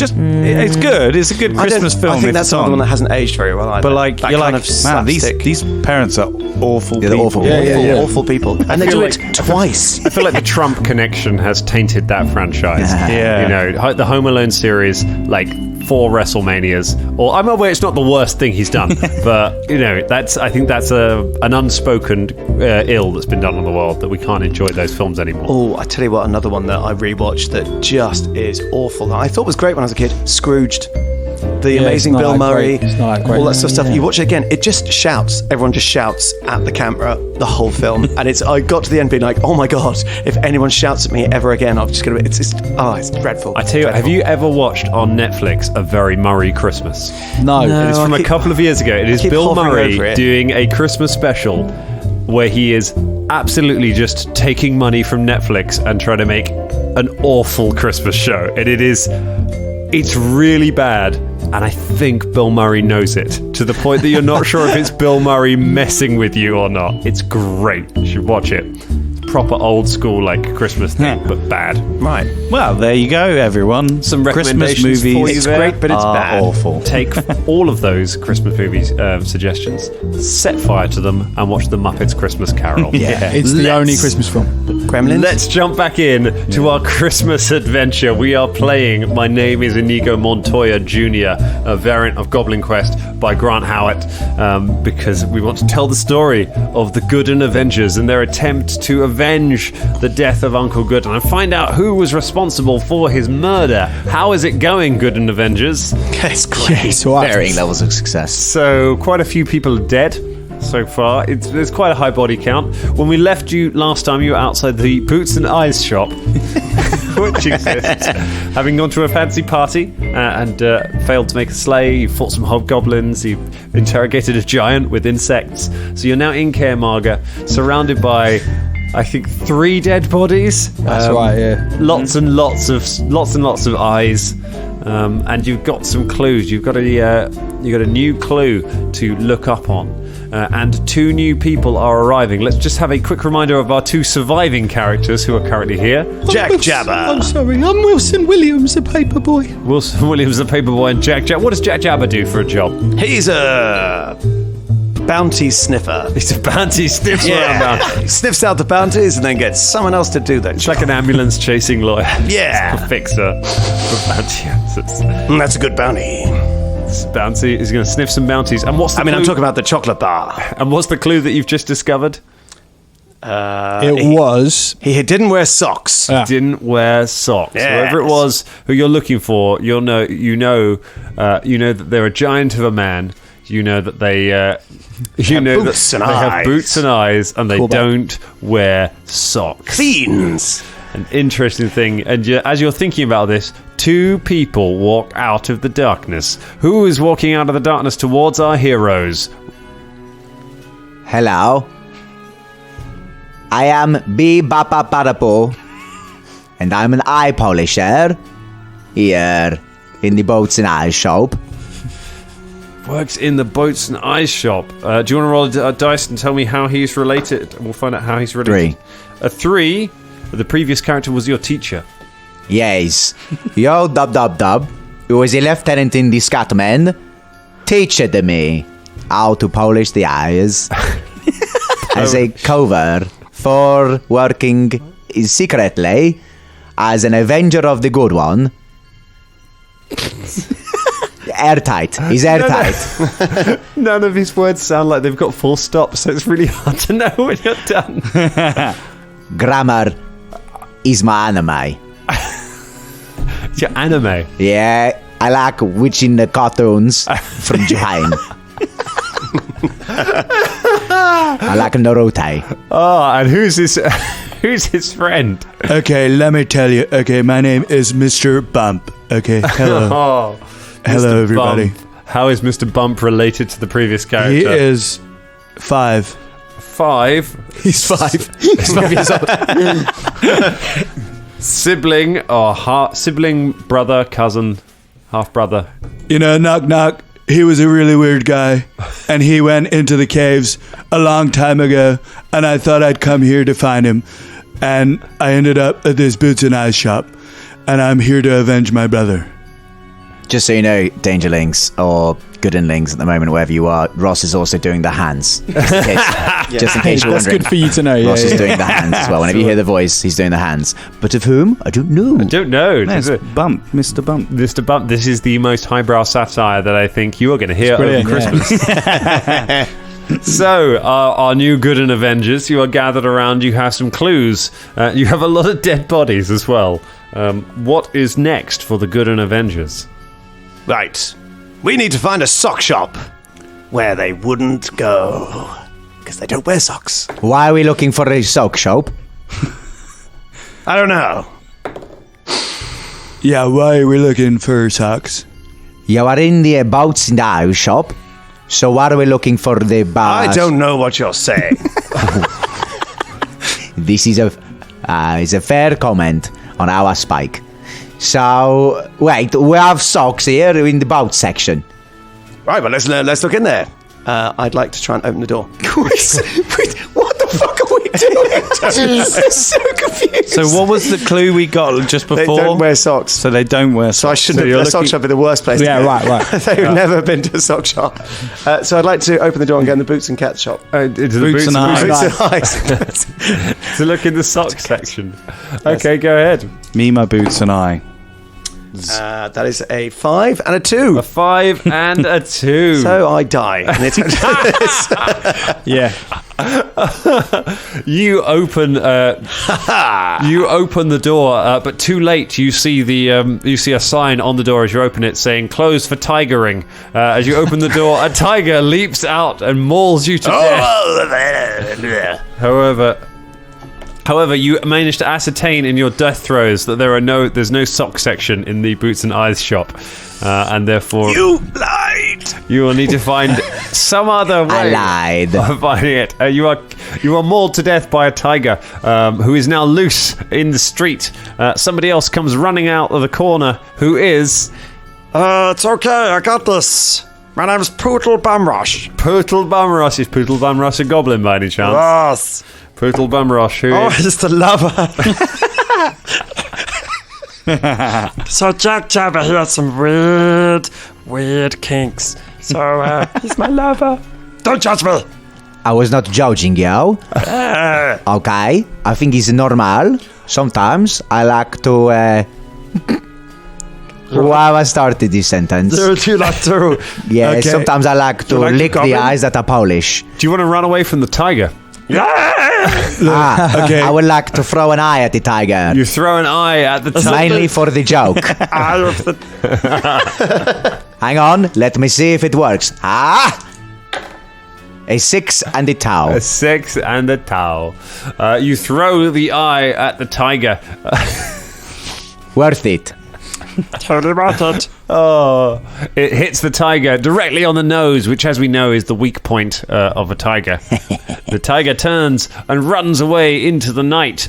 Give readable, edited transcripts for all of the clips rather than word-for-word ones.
It's good. It's a good Christmas film. I think that's another one that hasn't aged very well either. But like, that you're kind like, of man, slapstick. these parents are awful they're people. awful. Awful people. And they do it twice. I feel like the Trump connection has tainted that franchise. Yeah. You know, the Home Alone series, like 4 WrestleManias, or I'm aware it's not the worst thing he's done, but you know, I think that's an unspoken ill that's been done on the world, that we can't enjoy those films anymore. Oh, I tell you what, another one that I rewatched that just is awful. That I thought was great when I was a kid. Scrooged. The amazing it's not Bill that Murray, great. It's not that great. all that sort of stuff. You watch it again, it just shouts. Everyone just shouts at the camera the whole film, and I got to the end being like, oh my god, if anyone shouts at me ever again, I'm just gonna. It's dreadful. I tell you, have you ever watched on Netflix A Very Murray Christmas? No. It's from a couple of years ago. It is Bill Murray doing a Christmas special where he is absolutely just taking money from Netflix and trying to make an awful Christmas show, and it's really bad, and I think Bill Murray knows it, to the point that you're not sure if it's Bill Murray messing with you or not. It's great. You should watch it. It's proper old school, like Christmas thing, but bad. Right. Well, there you go, everyone. Some Christmas recommendations movies. for you It's there. great, but it's bad. Awful. Take all of those Christmas movies suggestions, set fire to them, and watch The Muppets Christmas Carol. It's the only Christmas film. Gremlins. Let's jump back in to our Christmas adventure. We are playing My Name is Inigo Montoya Jr., a variant of Goblin Quest by Grant Howitt, because we want to tell the story of the Goodun Avengers and their attempt to avenge the death of Uncle Goodun and find out who was responsible for his murder. How is it going, Goodun Avengers? It's great. Varying levels of success. So quite a few people are dead so far. There's quite a high body count. When we left you last time, you were outside the Boots and Eyes shop, which exists, having gone to a fancy party and failed to make a sleigh. You fought some hobgoblins. You've interrogated a giant with insects. So you're now in Kaer Marga, surrounded by, I think, 3 dead bodies. That's right, yeah. Lots and lots of eyes. And you've got some clues. You've got a new clue to look up on. And 2 new people are arriving. Let's just have a quick reminder of our 2 surviving characters who are currently here. Jack Jabber. I'm sorry, I'm Wilson Williams, the paperboy. Wilson Williams, the paperboy, and Jack Jabber. What does Jack Jabber do for a job? He's a bounty sniffer. He's a bounty sniffer. He sniffs out the bounties and then gets someone else to do that. It's like an ambulance chasing lawyer. Yeah. A fixer for bounty hunters. That's a good bounty. Bounty is going to sniff some bounties. And what's the clue? I'm talking about the chocolate bar. And what's the clue that you've just discovered? He didn't wear socks. Didn't wear socks. Yes. Whoever it was who you're looking for, you know that they're a giant of a man. You know that they have boots and eyes, and they don't wear socks. Fiends. An interesting thing. And as you're thinking about this, 2 people walk out of the darkness. Who is walking out of the darkness towards our heroes? Hello. I am B. Bapa Parapo, and I'm an eye polisher here in the Boats and Eyes shop. Works in the Boats and Eyes shop. Do you want to roll a dice and tell me how he's related? We'll find out how he's related. 3. A 3. The previous character was your teacher. Yes. Yo, Dub, who was a lieutenant in the Scotland, teached me how to polish the eyes as a cover for working secretly as an Avenger of the Good One. Airtight. He's airtight. None of his words sound like they've got full stops, so it's really hard to know when you're done. Grammar is my anime. It's your anime. Yeah, I like watching the cartoons from Japan. I like Naruto. Oh, and who's his friend? Okay, let me tell you. Okay, my name is Mr. Bump. Okay, hello. Oh, Hello, Mr. everybody. Bump. How is Mr. Bump related to the previous character? He is 5. 5. He's 5. He's 5 years old. Sibling or sibling, brother, cousin, half brother. You know, knock knock. He was a really weird guy, and he went into the caves a long time ago, and I thought I'd come here to find him, and I ended up at this Boots and Eyes shop, and I'm here to avenge my brother. Just so you know, Dangerlings or Goodunlings at the moment, wherever you are, Ross is also doing the hands. Just in case you're That's wondering. good for you to know. Ross is doing the hands as well. Whenever you hear the voice, he's doing the hands. But of whom? I don't know. I don't know. That's Bump, Mr. Bump. Mr. Bump, this is the most highbrow satire that I think you are going to hear over Christmas. So, our new Goodun Avengers, you are gathered around, you have some clues. You have a lot of dead bodies as well. What is next for the Goodun Avengers? Right. We need to find a sock shop where they wouldn't go. Because they don't wear socks. Why are we looking for a sock shop? I don't know. Yeah, why are we looking for socks? You are in the Bouts in the House shop. So why are we looking for the bar? I don't know what you're saying. This is a fair comment on our Spike. So, wait, we have socks here in the boat section. Right, well, let's look in there. I'd like to try and open the door. Wait, what the fuck are we doing? I'm so confused. So what was the clue we got just before? They don't wear socks. So they don't wear socks. So I shouldn't have. A sock shop in the worst place. Yeah, right. They've never been to a sock shop. So I'd like to open the door and go in the boots and cat shop. Into the Boots and eyes. Boots and eyes. To look in the sock section. Okay, go ahead. Me, my boots, and I. That is a 5 and a 2. A 5 and a 2. So I die. And it's Yeah. You open the door, but too late. You see a sign on the door as you open it saying "Closed for tigering." As you open the door, a tiger leaps out and mauls you to death. However, you manage to ascertain in your death throes that there's no sock section in the Boots and Eyes shop, and therefore You lied. you will need to find some other way I lied. of finding it. You are mauled to death by a tiger who is now loose in the street. Somebody else comes running out of the corner who is It's okay. I got this. My name's Pootle Bumrush. Pootle Bumrush. Is Pootle Bumrush a goblin by any chance? Yes. Pootle Bumrush, who Oh, is... he's the lover. So Jack Jabber, he has some weird kinks. So he's my lover. Don't judge me. I was not judging you. Okay, I think it's normal. Sometimes I like to. Why I started this sentence? Do you like to? Yeah, Okay. sometimes I like to like to lick the goblin? eyes that are Polish. Do you want to run away from the tiger? Okay. I would like to throw an eye at the tiger. You throw an eye at the tiger. Mainly for the joke. Hang on, let me see if it works. A 6 and a towel. A 6 and a towel. You throw the eye at the tiger. Worth it. Totally worth it. Oh, it hits the tiger directly on the nose, which, as we know, is the weak point of a tiger. The tiger turns and runs away into the night.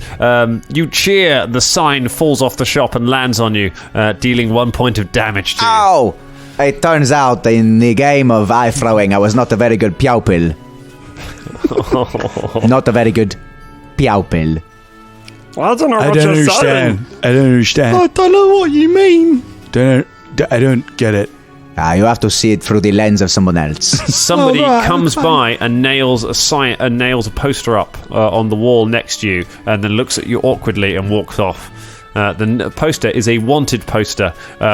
You cheer. The sign falls off the shop and lands on you, dealing 1 point of damage to you. Ow! It turns out in the game of eye throwing, I was not a very good pupil. Not a very good pupil. I don't know I what don't you're understand. saying. I don't understand. I don't know what you mean. I don't get it. You have to see it through the lens of someone else. Somebody comes by and nails a poster up on the wall next to you, and then looks at you awkwardly and walks off. The poster is a wanted poster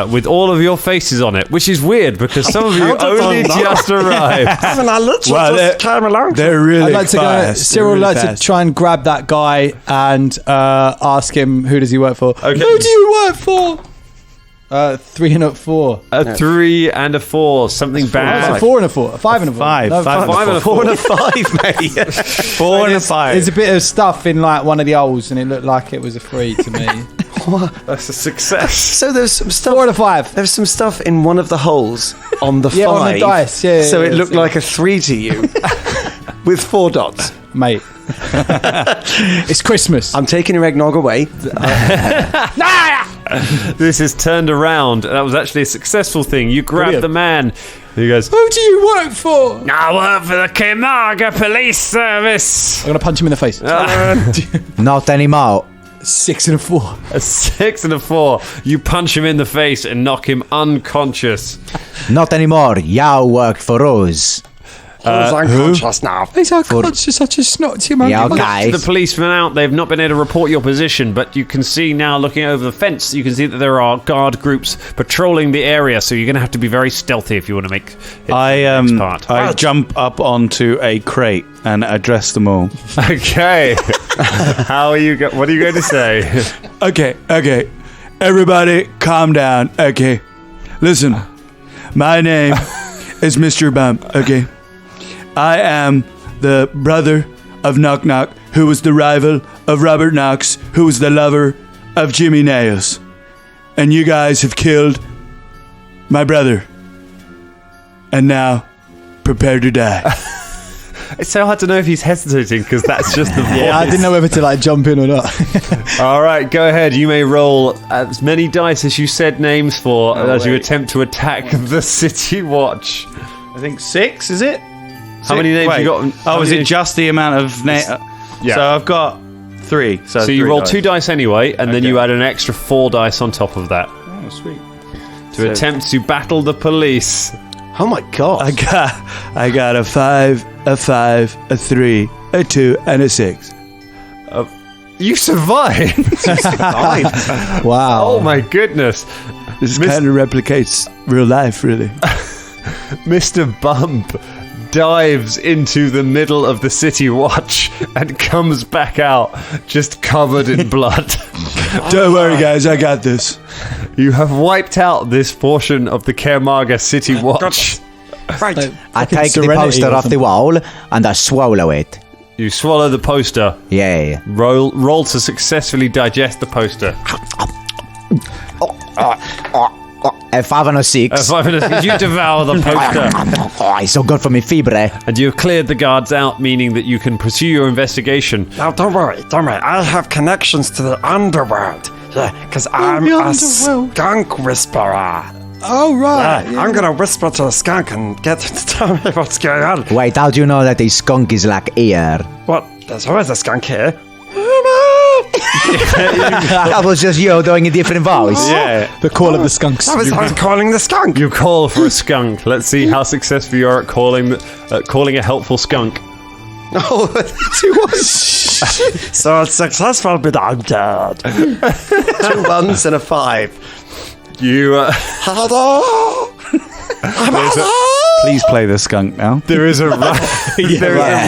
with all of your faces on it, which is weird because some of you only just arrived. I mean, I literally just came along. They're really I'd like to go. fast. Cyril would like to try and grab that guy and ask him who does he work for. Okay. Who do you work for? 3 and a 4. A 3 and a 4, something It's bad. a 4 and a 4. A 5 and a 4. Five. No, Five and a 4 and a 5, mate. 4 and a 5. There's a bit of stuff in like one of the holes, and it looked like it was a 3 to me. That's a success. So there's some stuff. 4 and a 5. There's some stuff in one of the holes on the 5. Yeah, on the dice. Yeah. So yeah, it looked yeah. like a 3 to you, with 4 dots. Mate. It's Christmas. I'm taking your eggnog away. This is turned around. That was actually a successful thing. You grab the man. He goes, Who do you work for? I work for the Camarga Police Service. I'm going to punch him in the face. Not anymore. 6 and a 4. A 6 and a 4. You punch him in the face and knock him unconscious. Not anymore. You work for us. Who's unconscious now? He's unconscious, such a snotty man. Yeah, okay. The policemen out. They've not been able to report your position, but you can see now, looking over the fence, you can see that there are guard groups patrolling the area. So you're going to have to be very stealthy if you want to make it the next part. I jump up onto a crate and address them all. Okay. How are you? What are you going to say? Okay. Everybody, calm down. Okay. Listen, my name is Mr. Bump. Okay. I am the brother of Knock Knock, who was the rival of Robert Knox, who was the lover of Jimmy Nails. And you guys have killed my brother. And now, prepare to die. It's so hard to know if he's hesitating because that's just the voice. Yeah, I didn't know whether to jump in or not. All right, go ahead. You may roll as many dice as you said names for as you attempt to attack the City Watch. I think 6, is it? How many names you got? Oh, is it just the amount of names? Yeah. So I've got 3. So you roll dice. 2 dice anyway, and then you add an extra 4 dice on top of that. Oh, sweet. To attempt to battle the police. Oh my god! I got a 5, a 5, a 3, a 2, and a 6. You survived! Wow. Oh my goodness. This kind of replicates real life, really. Mr. Bump dives into the middle of the City Watch and comes back out just covered in blood. Don't worry, guys, I got this. You have wiped out this portion of the Kermaga City Watch. Right. I take the poster off the wall and I swallow it. You swallow the poster. Yeah. Roll to successfully digest the poster. A 5 and a 6. You devour the poster. Oh, it's so good for me fibre. And you've cleared the guards out, meaning that you can pursue your investigation. Now, don't worry. I have connections to the underworld. Yeah, because I'm a skunk whisperer. Oh, right. Yeah, I'm going to whisper to the skunk and get it to tell me what's going on. Wait, how do you know that a skunk is like here? What? There's always a skunk here. That was just you doing a different voice. Yeah. The call of the skunks. I was calling the skunk. You call for a skunk. Let's see how successful you are at calling a helpful skunk. Oh, she was. So it's successful, but I'm dead. 2 1s and a 5. You. Hello. Please play the skunk now. There is a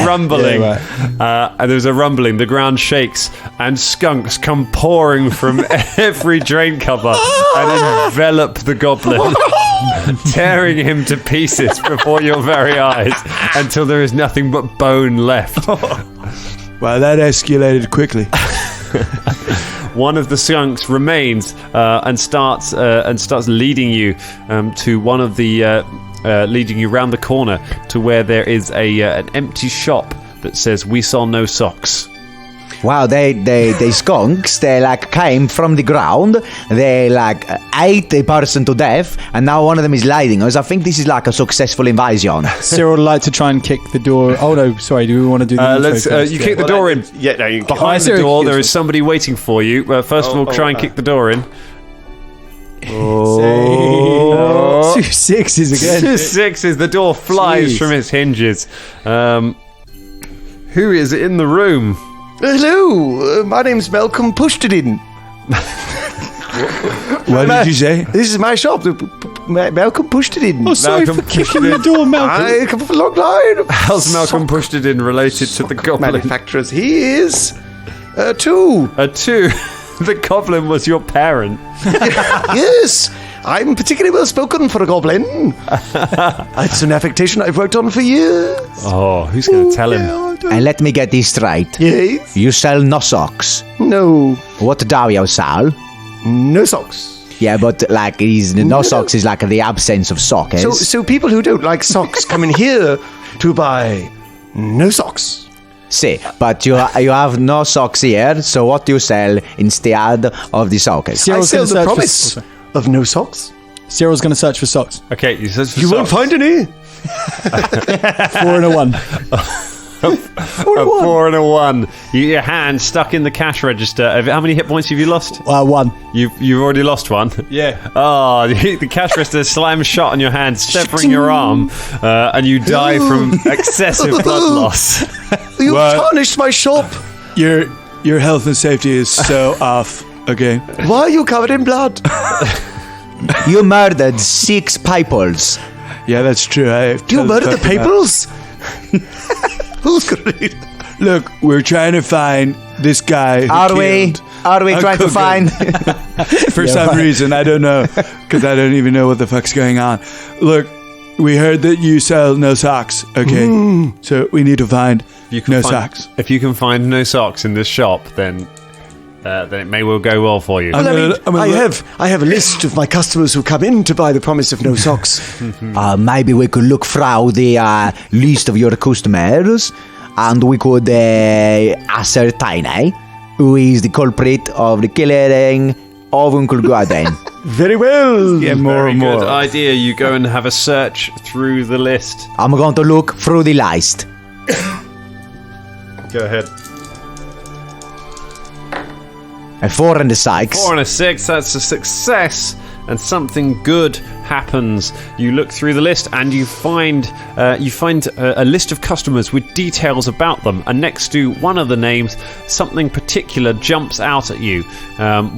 rumbling. Yeah, And there's a rumbling. The ground shakes, and skunks come pouring from every drain cover and envelop the goblin, tearing him to pieces before your very eyes until there is nothing but bone left. Wow, that escalated quickly. One of the skunks remains and starts leading you to one of the leading you round the corner to where there is an empty shop that says "We sell no socks." Wow, they skunks, they came from the ground, they ate a person to death, and now one of them is leading us. I think this is a successful invasion. Cyril would like to try and kick the door. Oh no, sorry, do we want to do the intro first? You kick the door in. Yeah, no, you Behind the door, there is somebody waiting for you. First of all, try and kick the door in. 2 6s again. 2 6s. The door flies from its hinges. Who is in the room? Hello, my name's Malcolm Pushtedin. What did you say? This is my shop. Malcolm Pushtedin. Oh, sorry for kicking the door, Malcolm. I come from a long line. How's Malcolm Pushtedin related to the goblin? Manufacturers. He is 2. A 2. The goblin was your parent. Yes, I'm particularly well spoken for a goblin. It's an affectation I've worked on for years. Oh, who's going to tell him? And let me get this straight. Yes. You sell no socks. No. What do you sell? No socks. Yeah, but no socks is the absence of socks. So people who don't like socks come in here to buy no socks. See, but you have no socks here, so what do you sell instead of the socks? I sell the promise of no socks. Cyril's going to search for socks. Okay, you search for You socks. won't find any. 4 and a 1. A 4 and a 1. Your hand stuck in the cash register. How many hit points have you lost? 1. You've already lost 1. Yeah. Oh, the cash register slams shot on your hand, severing your arm, and you die from excessive blood loss. You tarnished my shop. Your health and safety is so off. Okay. Why are you covered in blood? You murdered 6 peoples. Yeah, that's true. You murdered the peoples? Who's gonna eat? Look, we're trying to find this guy. Are we trying to find? For some reason, I don't know, because I don't even know what the fuck's going on. Look, we heard that you sell no socks. Okay, so we need to find socks. If you can find no socks in this shop, then it may well go well for you. Well, I have a list of my customers who come in to buy the promise of no socks. Maybe we could look through the list of your customers, and we could ascertain who is the culprit of the killing of Uncle Goodun. Very well. Yeah, more and more. Good idea. You go and have a search through the list. I'm going to look through the list. Go ahead. A 4 and a 6. 4 and a 6, that's a success, and something good happens. You look through the list and you find a list of customers with details about them, and next to one of the names, something particular jumps out at you.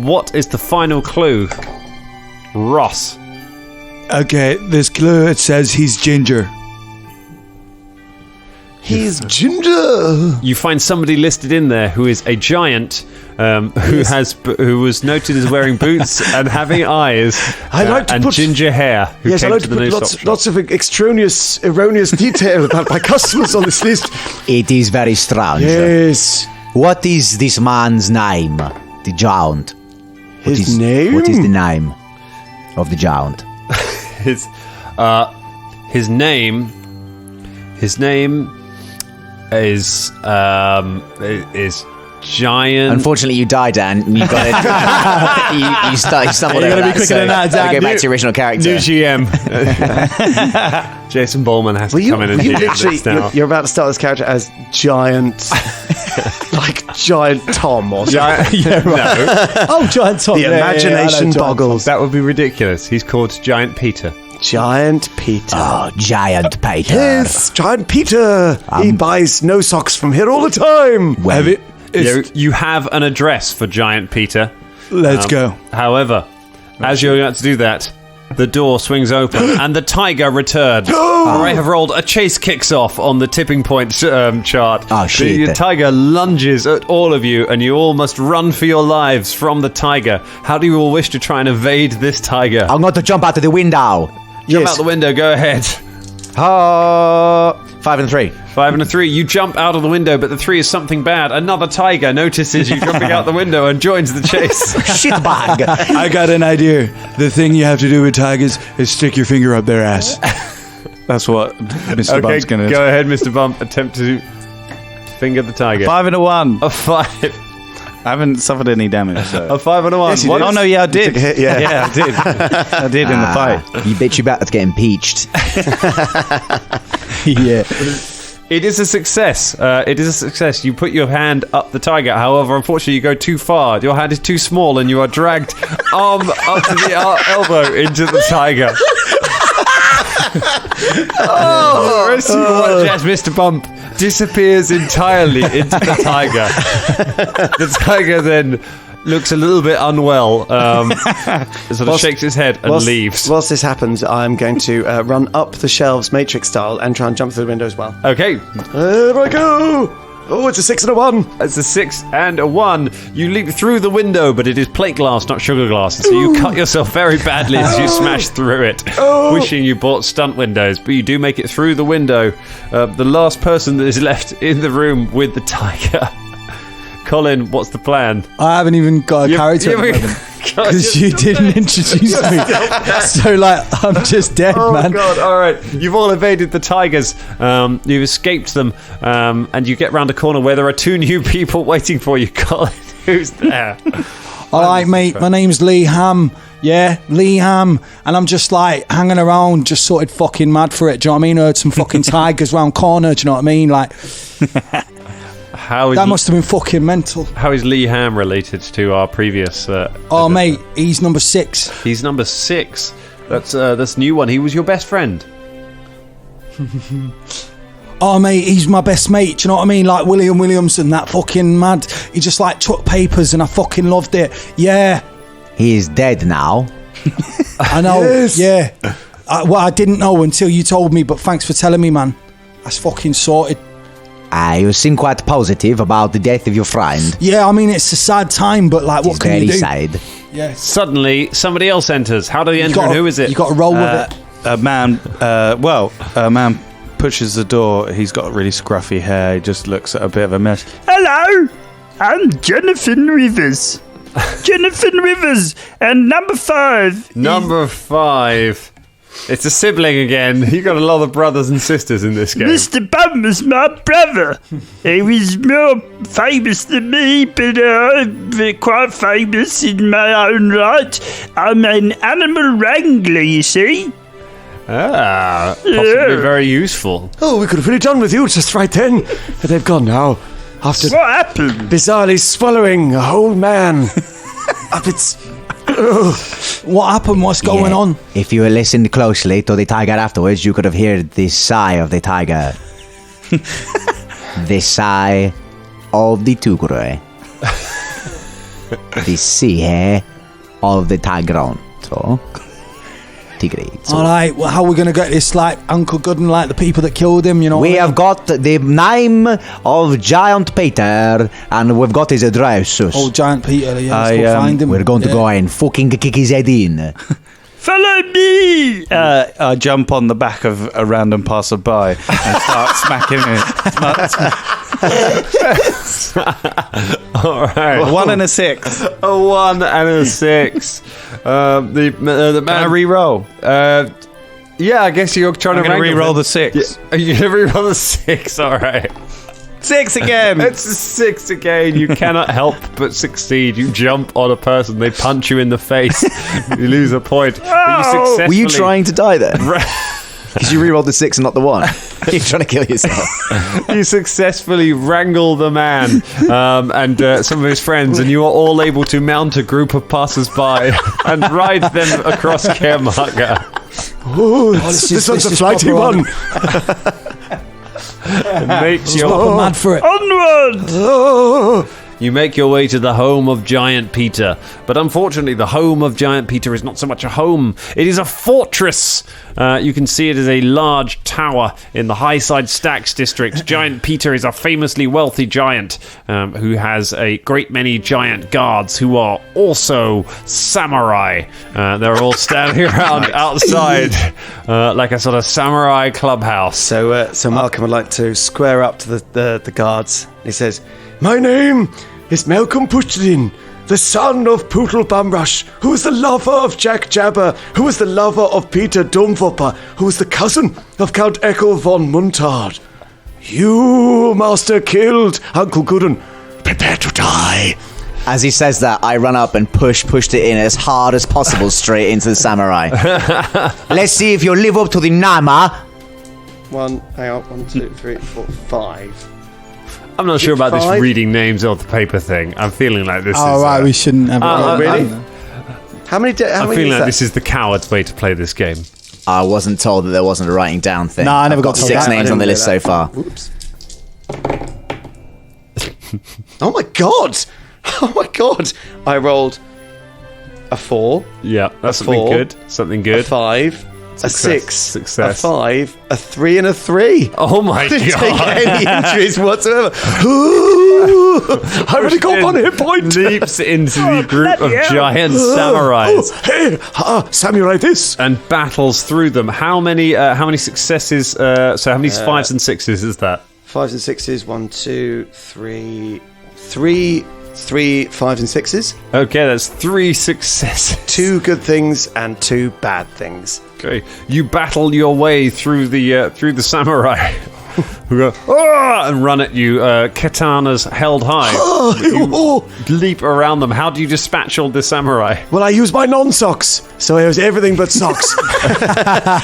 What is the final clue? Ross. Okay, this clue, it says he's ginger. He's ginger. You find somebody listed in there who is a giant, who was noted as wearing boots and having eyes and ginger hair. Yes, I like to put lots of extraneous, erroneous detail about my customers on this list. It is very strange. Yes. What is this man's name? The giant. His name? What is the name of the giant? His name is giant. Unfortunately, you died, Dan. You got it. you stumbled over that. Be quicker than that, Dan. Go back to your original character. New GM. Jason Bowman has to come in and GM this now. You're about to start this character as giant, like giant Tom or something. Oh, Giant Tom. The imagination boggles. That would be ridiculous. He's called Giant Peter. Giant Peter. Oh, Giant Peter. Yes, Giant Peter. He buys no socks from here all the time. You have an address for Giant Peter. Let's go. However, as you're about to do that, the door swings open and the tiger returns. I have rolled a chase kicks off on the tipping point chart. Oh, shit. The tiger lunges at all of you and you all must run for your lives from the tiger. How do you all wish to try and evade this tiger? I'm going to jump out of the window. Jump out the window, go ahead. 5 and 3. 5 and a 3. You jump out of the window, but the 3 is something bad. Another tiger notices you jumping out the window and joins the chase. Shitbag. I got an idea. The thing you have to do with tigers is stick your finger up their ass. That's what Mr. Bump's going to do. Go ahead, Mr. Bump. Attempt to finger the tiger. 5 and a 1. A 5. I haven't suffered any damage. So. A 5 and a 1. Yes, oh, no, yeah, I did. Yeah, I did. I did in the fight. You bet you about to get impeached. Yeah. It is a success. You put your hand up the tiger. However, unfortunately, you go too far. Your hand is too small and you are dragged arm up to the elbow into the tiger. The rest of you watch as Mr. Bump disappears entirely into the tiger. The tiger then looks a little bit unwell, sort of shakes his head and leaves. Whilst this happens, I'm going to run up the shelves Matrix style and try and jump through the window as well. Okay. There I go! Oh, it's a 6 and a 1. It's a 6 and a 1. You leap through the window, but it is plate glass, not sugar glass. So you cut yourself very badly as you smash through it, wishing you bought stunt windows. But you do make it through the window. The last person that is left in the room with the tiger. Colin, what's the plan? I haven't even got a character at the moment. Because you didn't introduce me. So, I'm just dead, man. Oh, God. All right. You've all evaded the tigers. You've escaped them. And you get round a corner where there are 2 new people waiting for you. Colin, who's there? All right, mate, my name's Lee Ham. Yeah, Lee Ham. And I'm just like hanging around, just sorted fucking mad for it. Do you know what I mean? Heard some fucking tigers round corner. Do you know what I mean? Like, that must have been fucking mental. How is Lee Ham related to our previous? Mate, he's number 6. He's number 6. That's new one. He was your best friend. Oh, mate, he's my best mate. Do you know what I mean? Like William Williamson, that fucking mad. He just like took papers and I fucking loved it. Yeah. He is dead now. I know. Yes. Yeah. I didn't know until you told me, but thanks for telling me, man. That's fucking sorted. You seem quite positive about the death of your friend. Yeah, I mean, it's a sad time, but like, what can you do? It's very sad. Yeah. Suddenly, somebody else enters. How do they enter and who is it? You got to roll with it. A man pushes the door. He's got really scruffy hair. He just looks at a bit of a mess. Hello, I'm Jonathan Rivers. Jonathan Rivers, and number 5. Number 5. It's a sibling again. You got a lot of brothers and sisters in this game. Mr. Bum was my brother. He was more famous than me, but quite famous in my own right. I'm an animal wrangler, you see. Possibly very useful. Oh, we could have really done with you just right then. But they've gone now. After what happened? Bizarrely swallowing a whole man up its... What happened? What's going on? If you listened closely to the tiger afterwards, you could have heard the sigh of the tiger. The sigh of the tigre. The sigh of the tigron. So... All right, well, how are we going to get this, like, Uncle Goodun, like the people that killed him, you know? We have got the name of Giant Peter, and we've got his address. Oh, Giant Peter, yeah, let's go find him. We're going to go and fucking kick his head in. Follow me! I jump on the back of a random passerby and start smacking it. All right. A 1 and a 6. A 1 and a 6. The man. Can I re-roll? Yeah, I guess you're trying to re-roll the 6. Yeah, you're going to re-roll the 6, all right. 6 again. It's a 6 again. You cannot help but succeed. You jump on a person, they punch you in the face. You lose a point. But you successfully... Were you trying to die then? Because you re-rolled the 6 and not the 1. You're trying to kill yourself. You successfully wrangle the man and some of his friends, and you are all able to mount a group of passers-by and ride them across Kermaga. Oh, this one's a flighty one. It makes you mad for it. Onward! You make your way to the home of Giant Peter, but unfortunately the home of Giant Peter is not so much a home, it is a fortress. You can see it as a large tower in the Highside Stacks district. Giant Peter is a famously wealthy giant who has a great many giant guards who are also samurai. They're all standing around outside like a sort of samurai clubhouse. So Malcolm would like to square up to the guards. He says, "My name is Malcolm Pushdin, the son of Pootle Bumrush, who is the lover of Jack Jabber, who is the lover of Peter Dumvopper, who is the cousin of Count Echo von Muntard. You, master, killed Uncle Goodun. Prepare to die." As he says that, I run up and pushed it in as hard as possible straight into the samurai. Let's see if you'll live up to the nama. 1, 2, 3, 4, 5. I'm not sure about 5? this reading names off the paper thing. I'm feeling like this is... Oh, right, we shouldn't have... really? How many I'm feeling like that? this is the coward's way to play this game. I wasn't told that there wasn't a writing down thing. No, I never got told 6 that. names on the list so far. Oops. Oh my god! Oh my god! I rolled a 4. Yeah, that's A something 4, good. Something a good. 5, a 6, Success. a 5, a 3, and a 3. Oh my I didn't take god. any injuries whatsoever. Ooh, I already got 1 hit point. Leaps into the group of bloody hell. giant samurais Oh, hey, samurai this. and battles through them. How many successes? So how many 5s and 6s is that? 5s and 6s, 1, 2, 3, 3, 5s and 6s. Okay, that's 3 successes. 2 good things and 2 bad things. Okay, you battle your way through the samurai. who go "Ah!" and run at you, katanas held high. You leap around them. How do you dispatch all the samurai? Well, I use my non-socks, so I use everything but socks.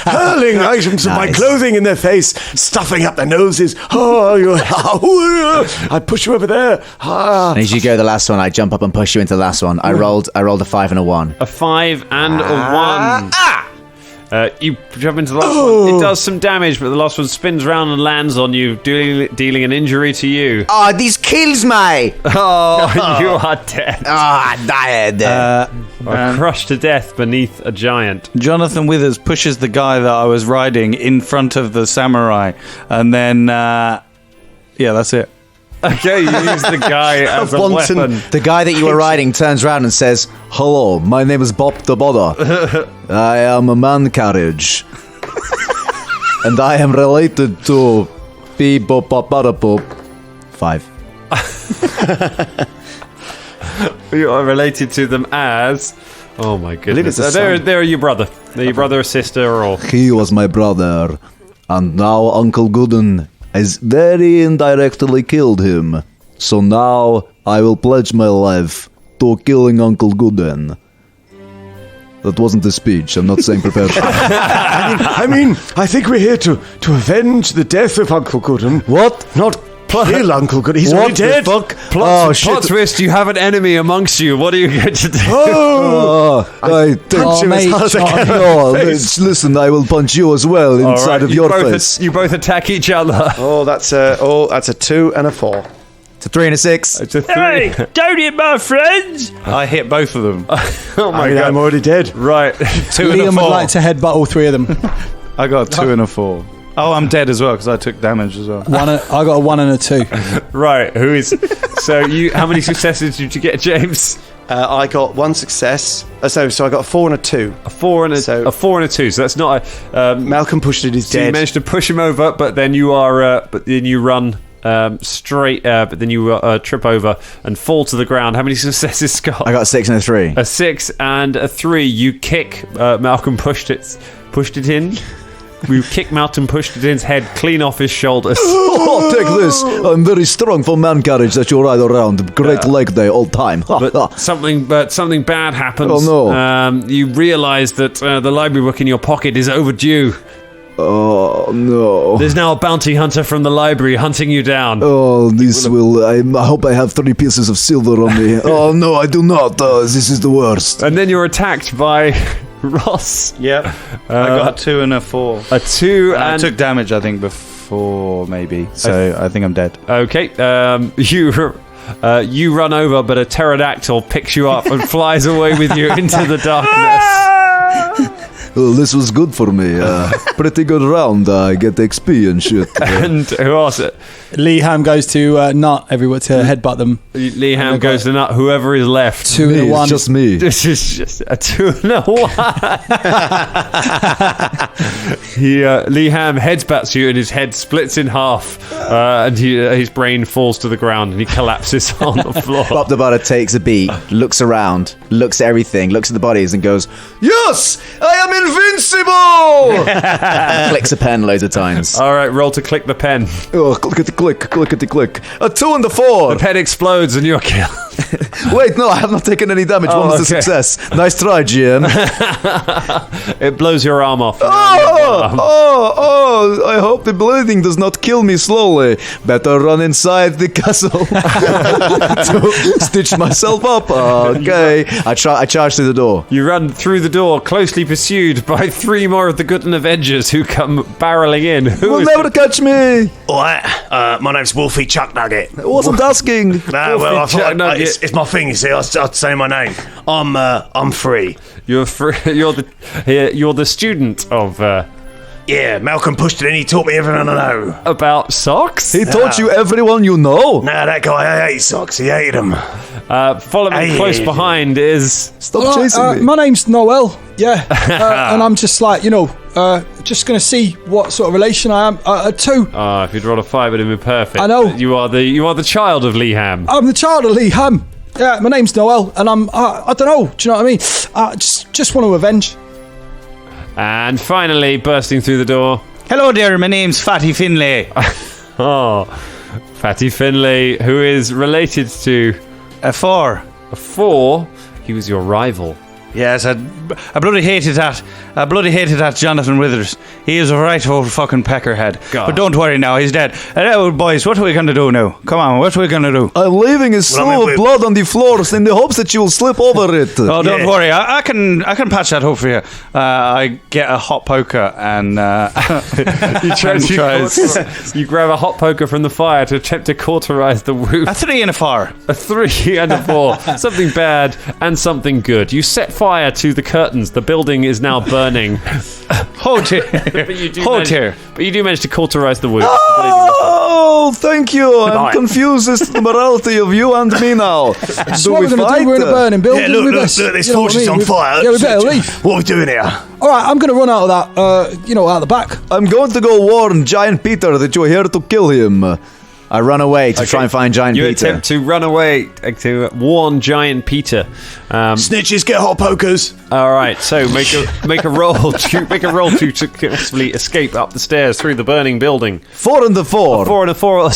Hurling items of my clothing in their face, stuffing up their noses. I push you over there. And as you go the last one, I jump up and push you into the last one. I rolled a 5 and a 1. A 5 and a 1. You jump into the last one. It does some damage, but the last one spins around and lands on you, dealing an injury to you. Oh, this kills me! Oh, you are dead. Oh, I died. Crushed to death beneath a giant. Jonathan Withers pushes the guy that I was riding in front of the samurai, and then that's it. Okay, you use the guy as a weapon. The guy that you were riding turns around and says, "Hello, my name is Bob the Bodder. I am a man carriage. And I am related to Beep-Bop-Bop-Bada-Boop 5. You are related to them as... Oh my goodness. They're your brother. They're your brother or sister or... He was my brother. And now Uncle Goodun has very indirectly killed him. So now I will pledge my life to killing Uncle Goodun. That wasn't a speech. I'm not saying prepare. I think we're here to avenge the death of Uncle Goodun. What? Not kill Uncle Goodun. He's already dead. Fuck? Plot twist, you have an enemy amongst you. What are you going to do? I punch him as hard as I can. Listen, I will punch you as well inside of your face. You both attack each other. That's a 2 and a 4. It's a 3 and a 6. It's a 3. Hey, don't hit my friends! I hit both of them. Oh my god. I'm already dead. Right. 2 and a 4. Liam would like to headbutt all 3 of them. I got a 2 and a 4. Oh, I'm dead as well because I took damage as well. I got a 1 and a 2. Right. Who is? So you? How many successes did you get, James? I got 1 success. So I got a 4 and a 2. A 4 and a 4 and a 2. So that's not a. Malcolm pushed it. He's so dead. You managed to push him over, but then you are. But then you run straight. But then you trip over and fall to the ground. How many successes, Scott? I got a 6 and a 3. A 6 and a 3. You kick. Malcolm pushed it in. We kicked Malcolm, pushed it in his head clean off his shoulders. Oh, take this. I'm very strong for man carriage that you ride around. Great leg day all time. But something bad happens. Oh, no. You realise that the library book in your pocket is overdue. Oh, no. There's now a bounty hunter from the library hunting you down. Oh, this will... I hope I have 3 pieces of silver on me. Oh, no, I do not. This is the worst. And then you're attacked by... Ross. Yep. I got a 2 and a 4. A 2 and... I took damage, I think, before, maybe. So I think I'm dead. Okay. You run over, but a pterodactyl picks you up and flies away with you into the darkness. Well, this was good for me. Pretty good round. I get XP and shit. And who else? Leham goes to Nut everywhere to headbutt them. Leham goes to Nut. Whoever is left. 2 and a 1. It's just me. This is just a 2 and a 1. Leham headbutts you and his head splits in half and his brain falls to the ground and he collapses on the floor. Bob the Butter takes a beat, looks around, looks at everything, looks at the bodies and goes, "Yes! I am invincible!" Clicks a pen loads of times. All right, roll to click the pen. Oh, clickety-click. A 2 and a 4. The pen explodes and you're killed. Wait, no, I have not taken any damage. One was a success. Nice try, GM. It blows your arm off. I hope the bleeding does not kill me slowly. Better run inside the castle to stitch myself up. Okay. I charge through the door. You run through the door, closely pursued by 3 more of the Goodun Avengers who come barreling in. Who Will never catch me. Alright, my name's Wolfie Chuck Nugget. I wasn't asking. Well, I thought it's my thing, you see, I'd say my name. I'm free. You're free. You're the student of... Yeah, Malcolm pushed it in, he taught me everything I know. About socks? He taught you everyone you know. Nah, that guy, I hate socks, he hated them. Following close behind is... Stop chasing me. My name's Noel, yeah. And I'm just like, just going to see what sort of relation I am. A 2. If you'd roll a 5, it'd be perfect. I know. You are the child of Leham. I'm the child of Leham. Yeah, my name's Noel, and I don't know, do you know what I mean? Just want to avenge. And finally, bursting through the door... Hello there, my name's Fatty Finlay. Oh, Fatty Finlay, who is related to A 4. a 4. He was your rival. Yes, I bloody hated that. I bloody hated that Jonathan Withers. He is a right old fucking peckerhead. God. But don't worry now, he's dead. Boys, what are we going to do now? Come on, what are we going to do? I'm leaving a slew of blood on the floors in the hopes that you will slip over it. Oh, don't worry. I can patch that up for you. I get a hot poker and You grab a hot poker from the fire to attempt to cauterize the wound. a 3 and a 4. A 3 and a 4. Something bad and something good. You set fire to the curtains. The building is now burning. Oh dear. But you do Oh manage, dear. But you do manage to cauterize the wound. Oh, thank you. I'm Bye. confused as to the morality of you and me now. So what we're going to do, we're in a burning building. Yeah, look, we look, best- look, this you know what forge is I on mean? fire. Yeah, we better leave. What are we doing here? All right, I'm going to run out of that, out the back. I'm going to go warn Giant Peter that you're here to kill him. I run away to try and find Giant You Peter. attempt to run away to warn Giant Peter. Snitches get hot pokers. All right, so make a roll to successfully escape up the stairs through the burning building. 4 and a 4. 4 and a 4.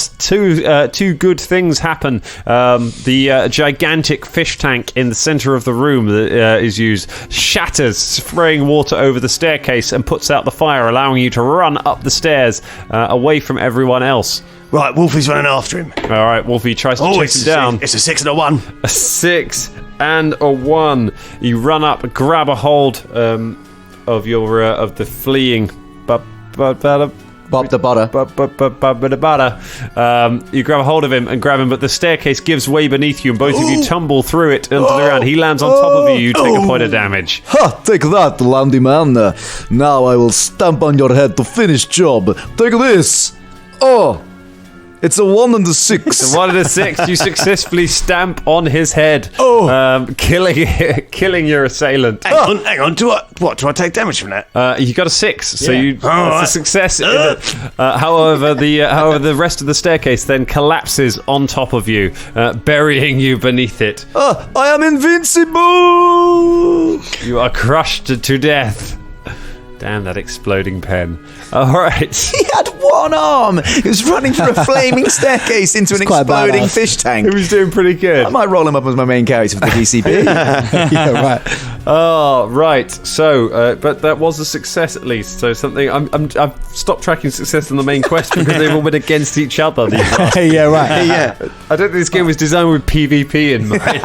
Two good things happen. The gigantic fish tank in the center of the room that is used shatters, spraying water over the staircase and puts out the fire, allowing you to run up the stairs away from everyone else. Right, Wolfie's running after him. All right, Wolfie tries to chase him down. It's a 6 and a 1. A 6 and a 1. You run up, grab a hold of your of the fleeing. Bob the butter. You grab a hold of him and grab him, but the staircase gives way beneath you, and both of you tumble through it into the ground. He lands on top of you. You take a point of damage. Ha! Take that, landy man. Now I will stamp on your head to finish job. Take this. Oh, it's a 1 and a 6. 1 and a 6. You successfully stamp on his head, killing your assailant. Hang on. Do I take damage from that? You got a 6, so it's Alright. a success. However, the rest of the staircase then collapses on top of you, burying you beneath it. I am invincible. You are crushed to death. Damn that exploding pen. All right. He had one arm. He was running through a flaming staircase into an quite exploding badass. fish tank. He was doing pretty good. I might roll him up as my main character for the DCP. Yeah, right. Oh, right. So, but that was a success at least. So something. I've stopped tracking success in the main quest because they've all been against each other. Yeah, right. Yeah. I don't think this game was designed with PvP in mind.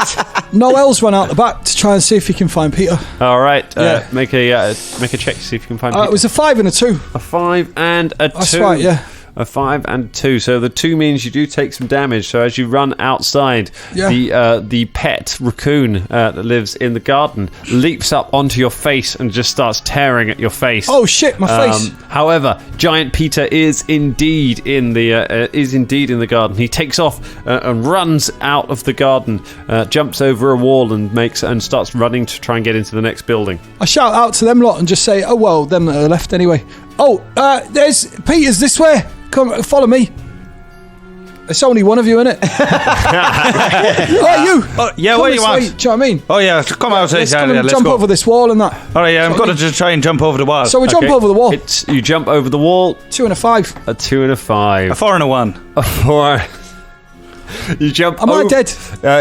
Noel's run out the back to try and see if he can find Peter. All right. Yeah. Make a check to see if you can find. It was a 5 and a 2. a 5 and a 2. That's right, yeah. A 5 and a 2. So the 2 means you do take some damage. So as you run outside, Yeah. the pet raccoon that lives in the garden leaps up onto your face and just starts tearing at your face. Oh shit, my face. However, Giant Peter is indeed in the garden. He takes off and runs out of the garden, jumps over a wall and starts running to try and get into the next building. I shout out to them lot and just say, oh well, them that are left anyway. Oh, there's Peter's this way. Come, follow me. It's only one of you, innit? You. Oh, yeah, Come what do you this way, want? do you know what I mean? Oh, yeah, come out. Let's Let's jump go. over this wall and that. All right, yeah, I'm going to just try and jump over the wall. So we jump over the wall. You jump over the wall. 2 and a 5. A 2 and a 5. A 4 and a 1. A 4. You jump. Am I dead?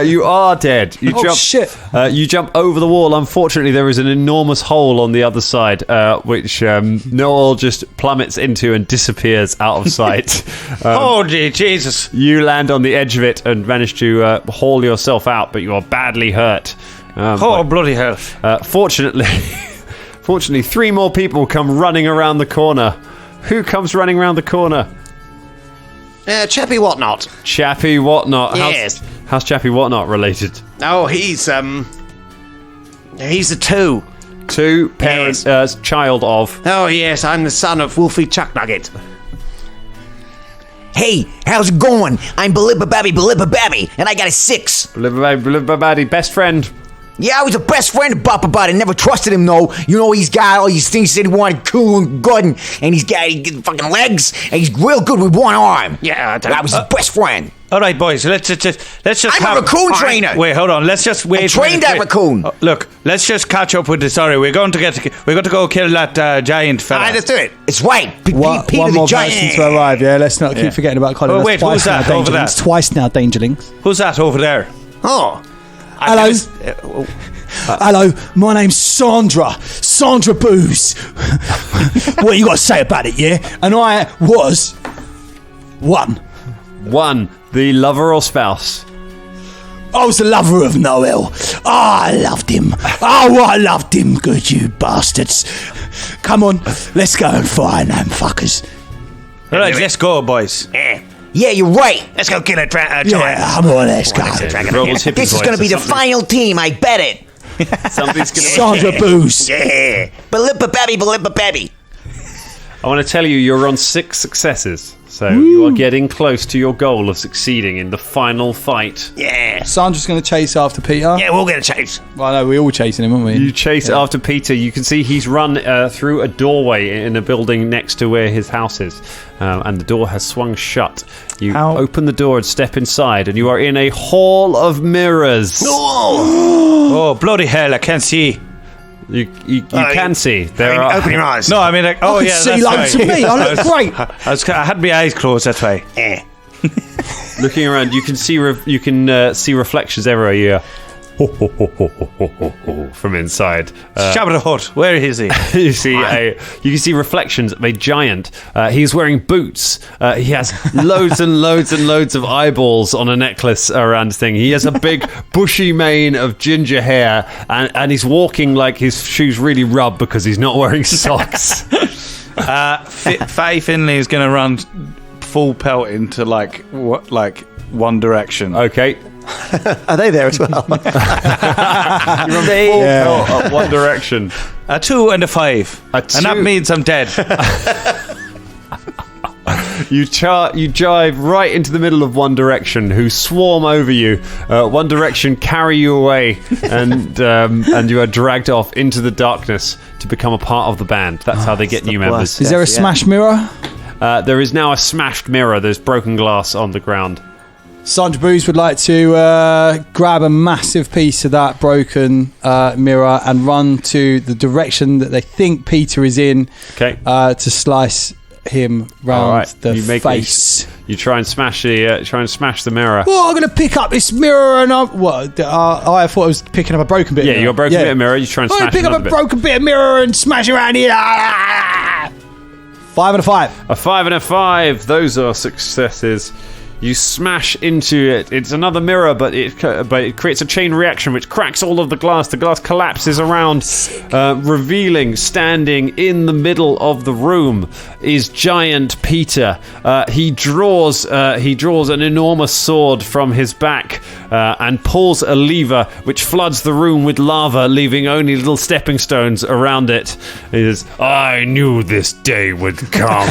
You are dead. You Oh, jump. shit. You jump over the wall. Unfortunately, there is an enormous hole on the other side, which Noel just plummets into and disappears out of sight. Oh, Jesus. You land on the edge of it and manage to haul yourself out, but you are badly hurt. Bloody hell. Fortunately, 3 more people come running around the corner. Who comes running around the corner? Chappie Whatnot. Chappie Whatnot. Yes. How's Chappie Whatnot related? Oh, he's a 2. 2 parents, child of. Oh, yes, I'm the son of Wolfie Chuck Nugget. Hey, how's it going? I'm Balibba Babby, and I got a 6. Best friend. Yeah, I was the best friend of Bop about it. Never trusted him, though. You know, he's got all these things. He said he wanted cool and good, and he's got fucking legs, and he's real good with one arm. Yeah, I was his best friend. All right, boys. Let's just. I'm a raccoon trainer. Wait, hold on. Let's just wait. I trained that raccoon. Look, let's just catch up with the story. We're going to go kill that giant fella. All right, let's do it. It's right. Peter One more the giant. person to arrive. Yeah, let's not keep forgetting about Colin. Oh, That's wait, twice who's that now, over there? Dangerlings. Twice now, Dangerlings. Who's that over there? Oh. Hello. Hello, my name's Sandra Booze. What you got to say about it, yeah? And I was one. The lover or spouse. I was the lover of Noel. Oh, I loved him. Oh, I loved him. Good, you bastards. Come on, let's go and find them fuckers. All right, let's go, boys. Yeah, you're right. Let's go kill a giant. Yeah, come on, let's go. This is going to be the final team, I bet it. Something's gonna. Sandra Booze. Yeah. Balippa-babby. I want to tell you, you're on 6 successes, so you are getting close to your goal of succeeding in the final fight. Yeah. Sandra's going to chase after Peter. Yeah, we'll get a chase. Well, no, we're all chasing him, aren't we? You chase after Peter. You can see he's run through a doorway in a building next to where his house is, and the door has swung shut. You open the door and step inside, and you are in a hall of mirrors. Oh, bloody hell! I can't see. You can see. Open your eyes. No, I mean, like, I can see loads of me. I look great. I had my eyes closed. That's why. Looking around, you can see see reflections everywhere. Yeah. From inside. Jabba the Hutt, where is he? You can see reflections of a giant. He's wearing boots. He has loads and loads and loads of eyeballs on a necklace around his thing. He has a big bushy mane of ginger hair, and he's walking like his shoes really rub because he's not wearing socks. Fatty Finley is going to run full pelt into like One Direction. Okay. Are they there as well? One Direction. A 2 and a 5. And that means I'm dead. You jive right into the middle of One Direction, who swarm over you. One Direction carry you away, and you are dragged off into the darkness to become a part of the band. That's how they get new members. Is there a smash mirror? There is now a smashed mirror. There's broken glass on the ground. Sandra Booze would like to grab a massive piece of that broken mirror and run to the direction that they think Peter is in. Okay. To slice him round the face. You try and smash the mirror. Well, I'm going to pick up this mirror and I thought I was picking up a broken bit. Yeah, you're a broken bit of mirror. You try and smash pick up a broken bit of mirror and smash around here. 5 and a 5. A 5 and a 5. Those are successes. You smash into it. It's another mirror, but it creates a chain reaction which cracks all of the glass. The glass collapses around, revealing, standing in the middle of the room, is giant Peter. He draws an enormous sword from his back and pulls a lever which floods the room with lava, leaving only little stepping stones around it. He says, "I knew this day would come."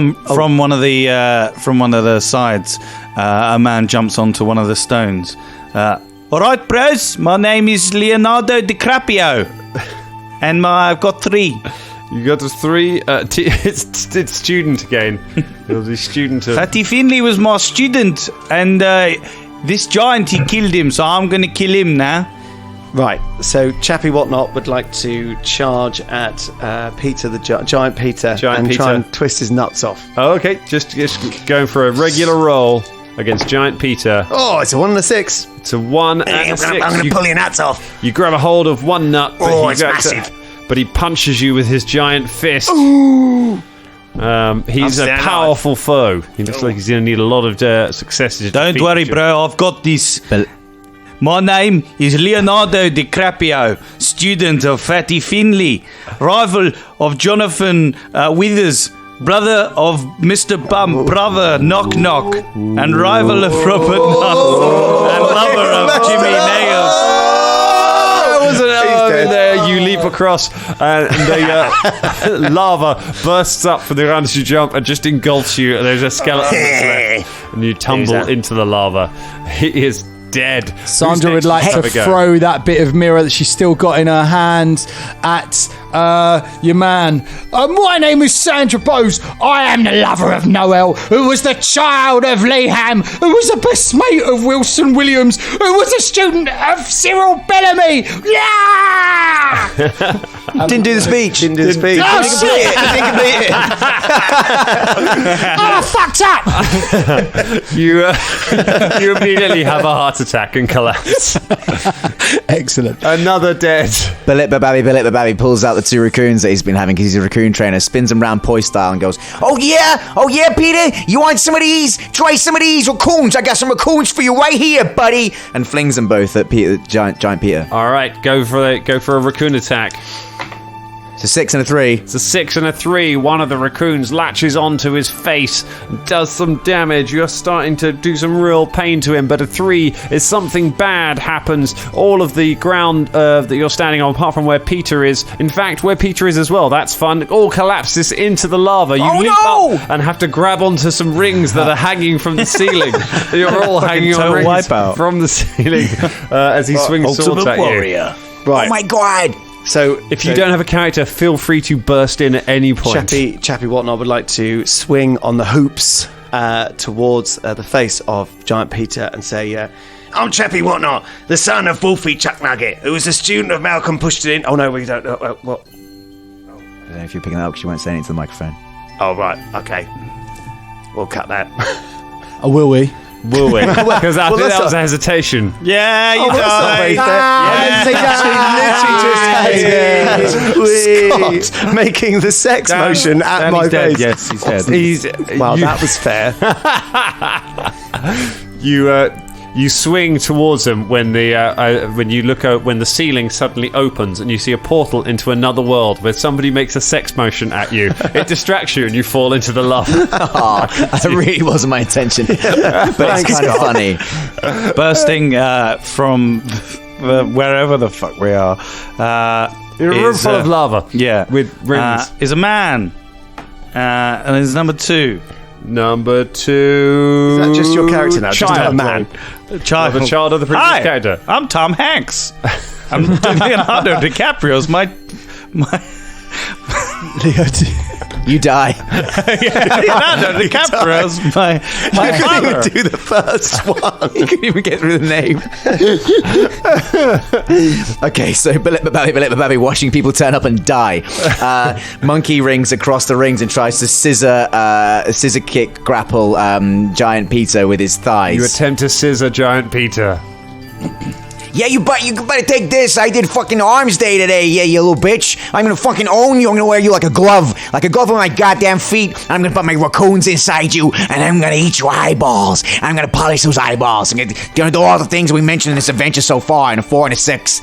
From one of the sides, a man jumps onto one of the stones. All right, bros. My name is Leonardo DiCaprio, and I've got 3. You got 3. It's student again. It was a student. Fatty Finley was my student, and this giant, he killed him, so I'm going to kill him now. Right, so Chappie Whatnot would like to charge at Peter, the giant Peter, try and twist his nuts off. Oh, okay, just going for a regular roll against giant Peter. Oh, it's a 1 and a 6. It's a 1 and a 6. I'm going to pull your nuts off. You grab a hold of one nut. It's massive. But he punches you with his giant fist. Ooh. He's a powerful foe. He looks like he's going to need a lot of successes. Don't worry, bro. I've got this. My name is Leonardo DiCaprio, student of Fatty Finley, rival of Jonathan Withers, brother of Mr. Bump, brother Knock Knock, and rival of Robert Nutt, and lover of Jimmy Nails. You leap across, and the lava bursts up from the ground as you jump and just engulfs you. There's a skeleton that's left, and you tumble into the lava. He is dead. Sandra Who's would like next? to Have a go. throw that bit of mirror that she's still got in her hand at your man. My name is Sandra Bowes. I am the lover of Noel, who was the child of Leham, who was a best mate of Wilson Williams, who was a student of Cyril Bellamy. Yeah! Didn't do the speech. Didn't do the speech. Oh, shit! Oh, I fucked up! You immediately have a heart attack and collapse. Excellent. Another dead. Bilip Babby pulls out the 2 raccoons that he's been having because he's a raccoon trainer, spins them round poi style and goes, Oh yeah, Peter, you want some of these? Try some of these raccoons. I got some raccoons for you right here, buddy. and flings them both at Peter, giant Peter. All right, go for a raccoon attack. It's a 6 and a 3. It's a 6 and a 3. One of the raccoons latches onto his face and does some damage. You're starting to do some real pain to him, but a 3 is something bad happens. All of the ground that you're standing on, apart from where Peter is, in fact, where Peter is as well, that's fun, all collapses into the lava. You leap up and have to grab onto some rings that are hanging from the ceiling. You're all hanging on rings from the ceiling as he swings swords at you. Right. Oh my God. So If you don't have a character, feel free to burst in at any point. Chappie Whatnot would like to swing on the hoops towards the face of Giant Peter and say, I'm Chappie Whatnot, the son of Wolfie Chuck Nugget, who was a student of Malcolm Pushed It In. Oh no, we don't know. What? I don't know if you're picking that up because you won't say anything to the microphone. Oh, right, okay. We'll cut that. Oh, will we? Will we? Because I think that was a hesitation. Yeah, you died. Scott making the sex motion at my face. Yes, he's dead. Well, that was fair. You swing towards him when the ceiling suddenly opens and you see a portal into another world where somebody makes a sex motion at you. It distracts you and you fall into the lava. That really wasn't my intention, but it's kind of funny. Bursting from wherever the fuck we are. You're a room full of lava. Yeah. With rings. Is a man. And is number 2. Number 2. Is that just your character now? Just a man. The child of the previous character. I'm Tom Hanks. I'm Leonardo DiCaprio's my You die. Leonardo DiCaprio's my father. Do the first one. You couldn't even get through the name. Okay, so Bilip Babby watching people turn up and die. Monkey rings across the rings and tries to scissor kick grapple Giant Peter with his thighs. You attempt to scissor Giant Peter. Yeah, you better take this. I did fucking arms day today, yeah, you little bitch. I'm gonna fucking own you. I'm gonna wear you like a glove on my goddamn feet. I'm gonna put my raccoons inside you, and I'm gonna eat your eyeballs. I'm gonna polish those eyeballs. I'm gonna do all the things we mentioned in this adventure so far, in a 4 and a 6.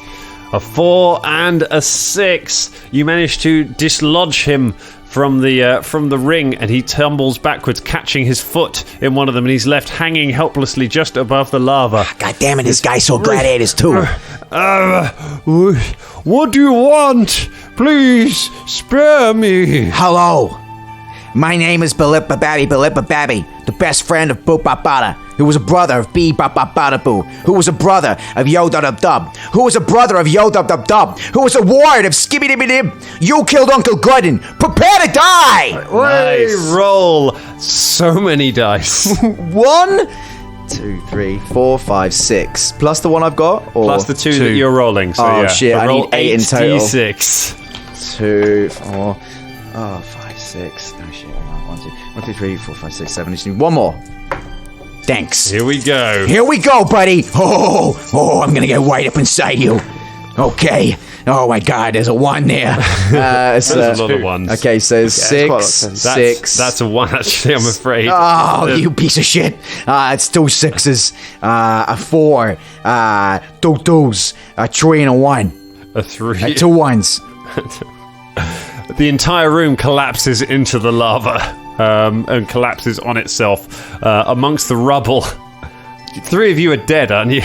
A 4 and a 6. You manage to dislodge him from the ring, and he tumbles backwards, catching his foot in one of them, and he's left hanging helplessly just above the lava. God damn it, this guy's so gladiators too. What do you want? Please spare me. Hello. My name is Bilip Babby, the best friend of Boop Bada, who was a brother of Bee Bada Boo, who was a brother of Yo Dub Dub, who was a brother of Yo Dub Dub Dub, who was a ward of Skibby Dibby Dib. You killed Uncle Goodun. Prepare to die. Nice. Roll so many dice. 1, 2, 3, 4, 5, 6. Plus the one I've got? Or Plus the 2 that you're rolling. So Oh, yeah. shit, But I roll need 8 in total. 8d6. 2, 4, 5, 6. Oh shit, 1, 2, 3, 4, 5, 6, 7. Just need one more. Thanks. Here we go. Here we go, buddy. Oh, I'm gonna get right up inside you. Okay. Oh my God, there's a 1 there. There's a lot of ones. Okay, so 6, 6. That's a 1, actually, I'm afraid. Oh, you piece of shit. It's 2 6s, a 4, 2 2s, a 3 and a 1. A 3. 2 1s. The entire room collapses into the lava and collapses on itself amongst the rubble. 3 of you are dead, aren't you?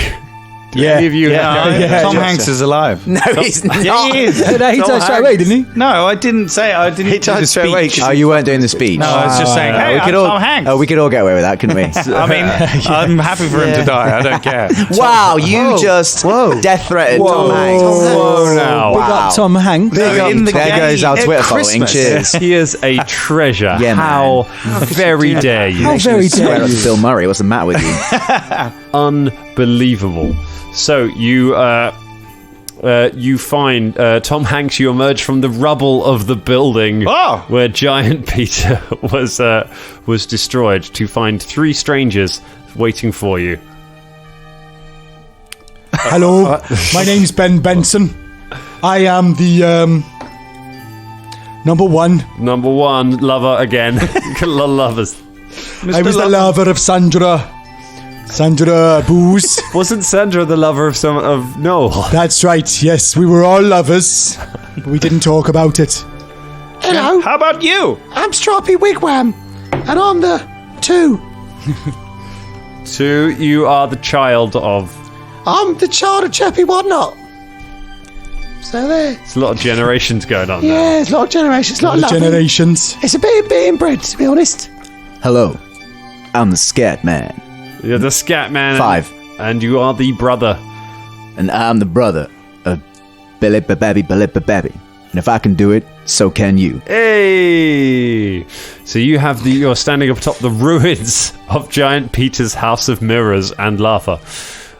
Yeah. Any of you have Tom Hanks is alive. No, he's not. Yeah, he is. No, he died straight away, didn't he? No, I didn't say it. I didn't He do died the straight away. speech. Oh, you weren't doing the speech. No, I was just saying, hey, I'm Tom Hanks. We could all get away with that, couldn't we? I mean, I'm happy for him to die. I don't care. Wow, you just death threatened Tom Hanks. Whoa now. Big up Tom Hanks. There goes our Twitter following. Cheers. He is a treasure. Yeah, how very dare you? How very dare you? Bill Murray, what's the matter with you? Unbelievable. So you find Tom Hanks. You emerge from the rubble of the building where Giant Peter was destroyed to find 3 strangers waiting for you. Hello, my name's Ben Benson. I am the number 1. Number 1, lover again. Lovers. I was the lover of Sandra Booze. Wasn't Sandra the lover of Noel? That's right. Yes, we were all lovers, but we didn't talk about it. Hello, How about you? I'm Stroppy Wigwam, and I'm the 2. 2, you are the child of. I'm the child of Chappie Whatnot. So there. It's a lot of generations going on now. Yeah, it's a lot of generations, a lot of loving. Generations. It's a bit of inbred, to be honest. Hello, I'm the Scat Man, You're the scat man. 5, And you are the brother. and I'm the brother of Billy Baby. And if I can do it, so can you. Hey! So you're standing up atop the ruins of Giant Peter's House of Mirrors and Lava.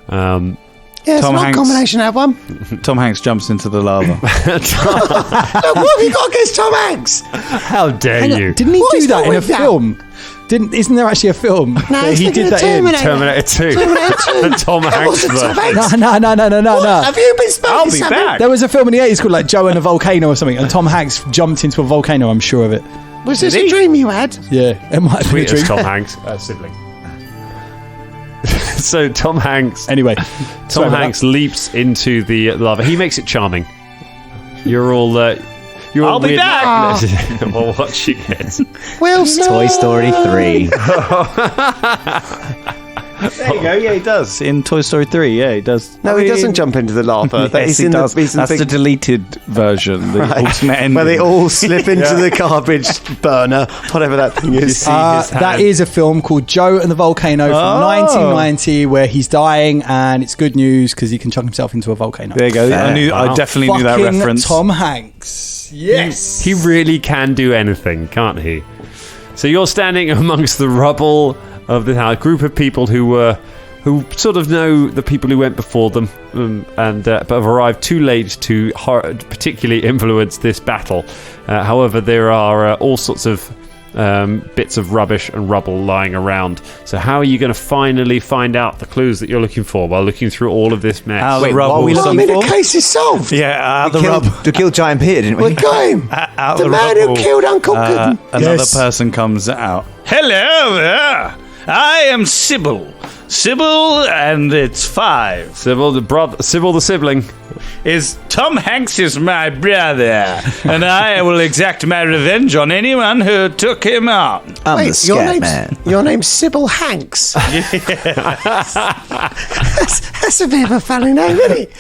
Yeah, it's Tom not a Hanks. combination of one. Tom Hanks jumps into the lava. Look, what have you got against Tom Hanks? How dare you? Didn't he What do is that wrong in a with that? film? Isn't there actually a film? No, that he's he thinking did of that in? Terminator 2. Terminator 2. Tom That Hanks wasn't Tom version. Hanks. No. What? Have you been smoking I'll be something? back. There was a film in the 80s called like Joe and a Volcano or something, and Tom Hanks jumped into a volcano, I'm sure of it. Was this a dream you had? Yeah, it might have been a Sweet as dream. Tom Hanks. Sibling. So Tom Hanks. Anyway, Tom Hanks leaps into the lava. He makes it charming. You're all. I'll be back. Well, watching it. Wilson. Toy Story 3. There you go. Yeah, he does. In Toy Story 3, yeah, he does. No, he doesn't jump into the lava. Yes, he does. That's the deleted version, the alternate ending. where they all slip into the garbage burner, whatever that thing is. that is a film called Joe and the Volcano from 1990, where he's dying, and it's good news because he can chuck himself into a volcano. There you go. I definitely knew that Fucking reference. Tom Hanks. Yes. He really can do anything, can't he? So you're standing amongst the rubble of the house, group of people who sort of know the people who went before them, but have arrived too late to particularly influence this battle. However, there are all sorts of bits of rubbish and rubble lying around. So how are you going to finally find out the clues that you're looking for while looking through all of this mess? Out of Wait, the what rubble. are we I looking mean, for? the case is solved. Yeah, out of the rubble. We killed Giant Peter, didn't we? We got him. Out The of man rubble. who killed Uncle Goodun. Another Yes. person comes out. Hello there. I am Sybil. Sybil, and it's 5. Sybil the sibling. Is Tom Hanks is my brother, and I will exact my revenge on anyone who took him out. I'm the Wait, Scat Man. your name's Sybil Hanks. That's a bit of a funny name, isn't it?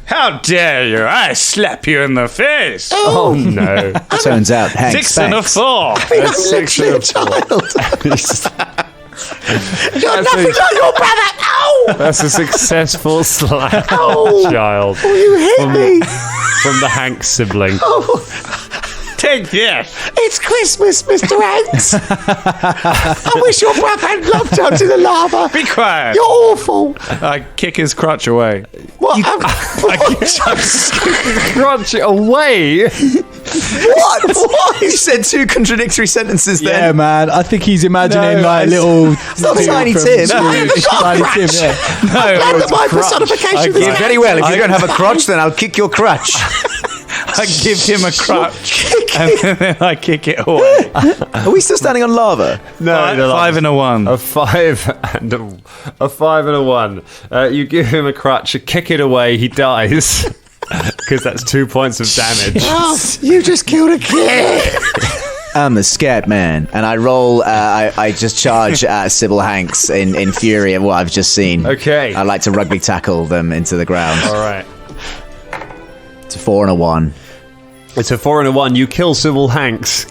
How dare you? I slap you in the face. Oh no. Turns out Hank 6 and a spanks. 4. I mean, I'm literally a child. You're nothing like your brother. Ow! That's a successful slap, Ow! child. Oh, you hit me. From the Hanks sibling. Take this. It's Christmas, Mr. Hanks. I wish your brother had loved down to the lava. Be quiet. You're awful. I kick his crotch away. What? Crunch away. What? You said 2 contradictory sentences Yeah, then. man. I think he's imagining like little not Tim Tiny from Tim. Scrooge. Tiny Tim, yeah. Glad that my personification of this Yeah, very well. If you don't have a crotch, then I'll kick your crotch. I give him a crutch, and then I kick it away. Are we still standing on lava? No, 5 and a 1. A 5 and a 5 and a 1. You give him a crutch, you kick it away, he dies. Because that's 2 points of damage. Oh, you just killed a kid. I'm the scat man. And I roll, I just charge at Sybil Hanks in fury at what I've just seen. Okay. I like to rugby tackle them into the ground. All right. It's a 4 and a 1. It's a 4 and a 1. You kill Sybil Hanks.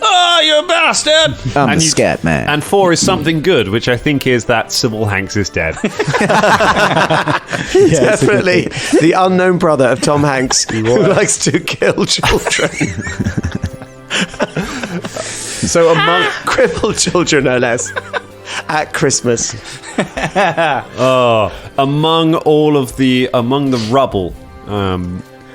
Oh, you bastard! I'm the scat man. And 4 is something good, which I think is that Sybil Hanks is dead. Definitely the unknown brother of Tom Hanks who likes to kill children. So among Crippled children, no less. At Christmas. among the rubble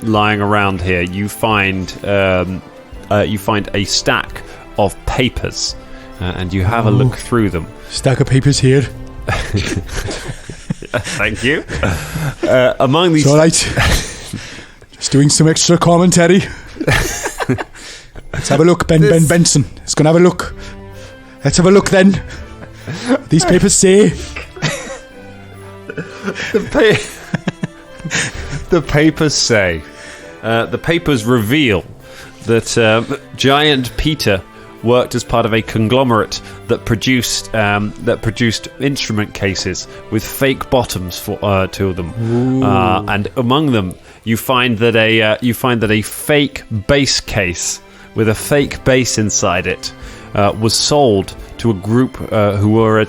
lying around here, you find a stack of papers, and you have a look through them. Stack of papers here. Thank you. Among these, It's all right. Just doing some extra commentary. Let's have a look, Ben Benson. Let's go and have a look. Let's have a look then. These papers say. The papers say. The papers reveal that Giant Peter worked as part of a conglomerate that produced instrument cases with fake bottoms for two of them, and among them you find that a fake bass case with a fake bass inside it was sold to a group who were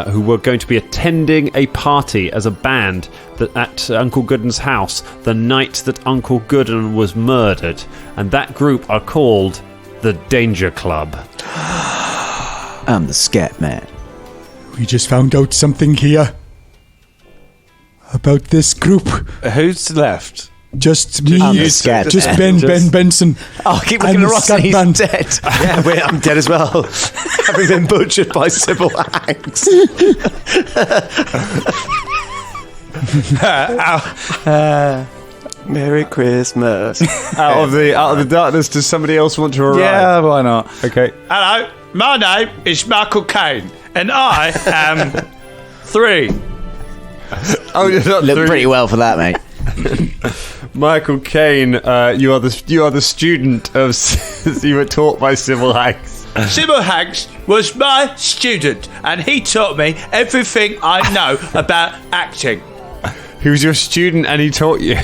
who were going to be attending a party as a band at Uncle Goodun's house the night that Uncle Goodun was murdered, and that group are called the Danger Club. I'm the scat man. We just found out something here about this group. Who's left? Just me. I'm the scat Just man. Ben Benson. Oh, keep I'm looking at the Ross and he's Scatman. dead. Yeah, I'm dead as well. Having been butchered by Sybil Hanks. Merry Christmas. Out of the darkness, does somebody else want to arrive? Yeah, why not? Okay. Hello, my name is Michael Caine, and I am 3. Oh, you're not Look through. pretty well for that, mate. Michael Caine, you are the student of you were taught by Sybil Hanks. Sybil Hanks was my student, and he taught me everything I know about acting. He was your student and he taught you.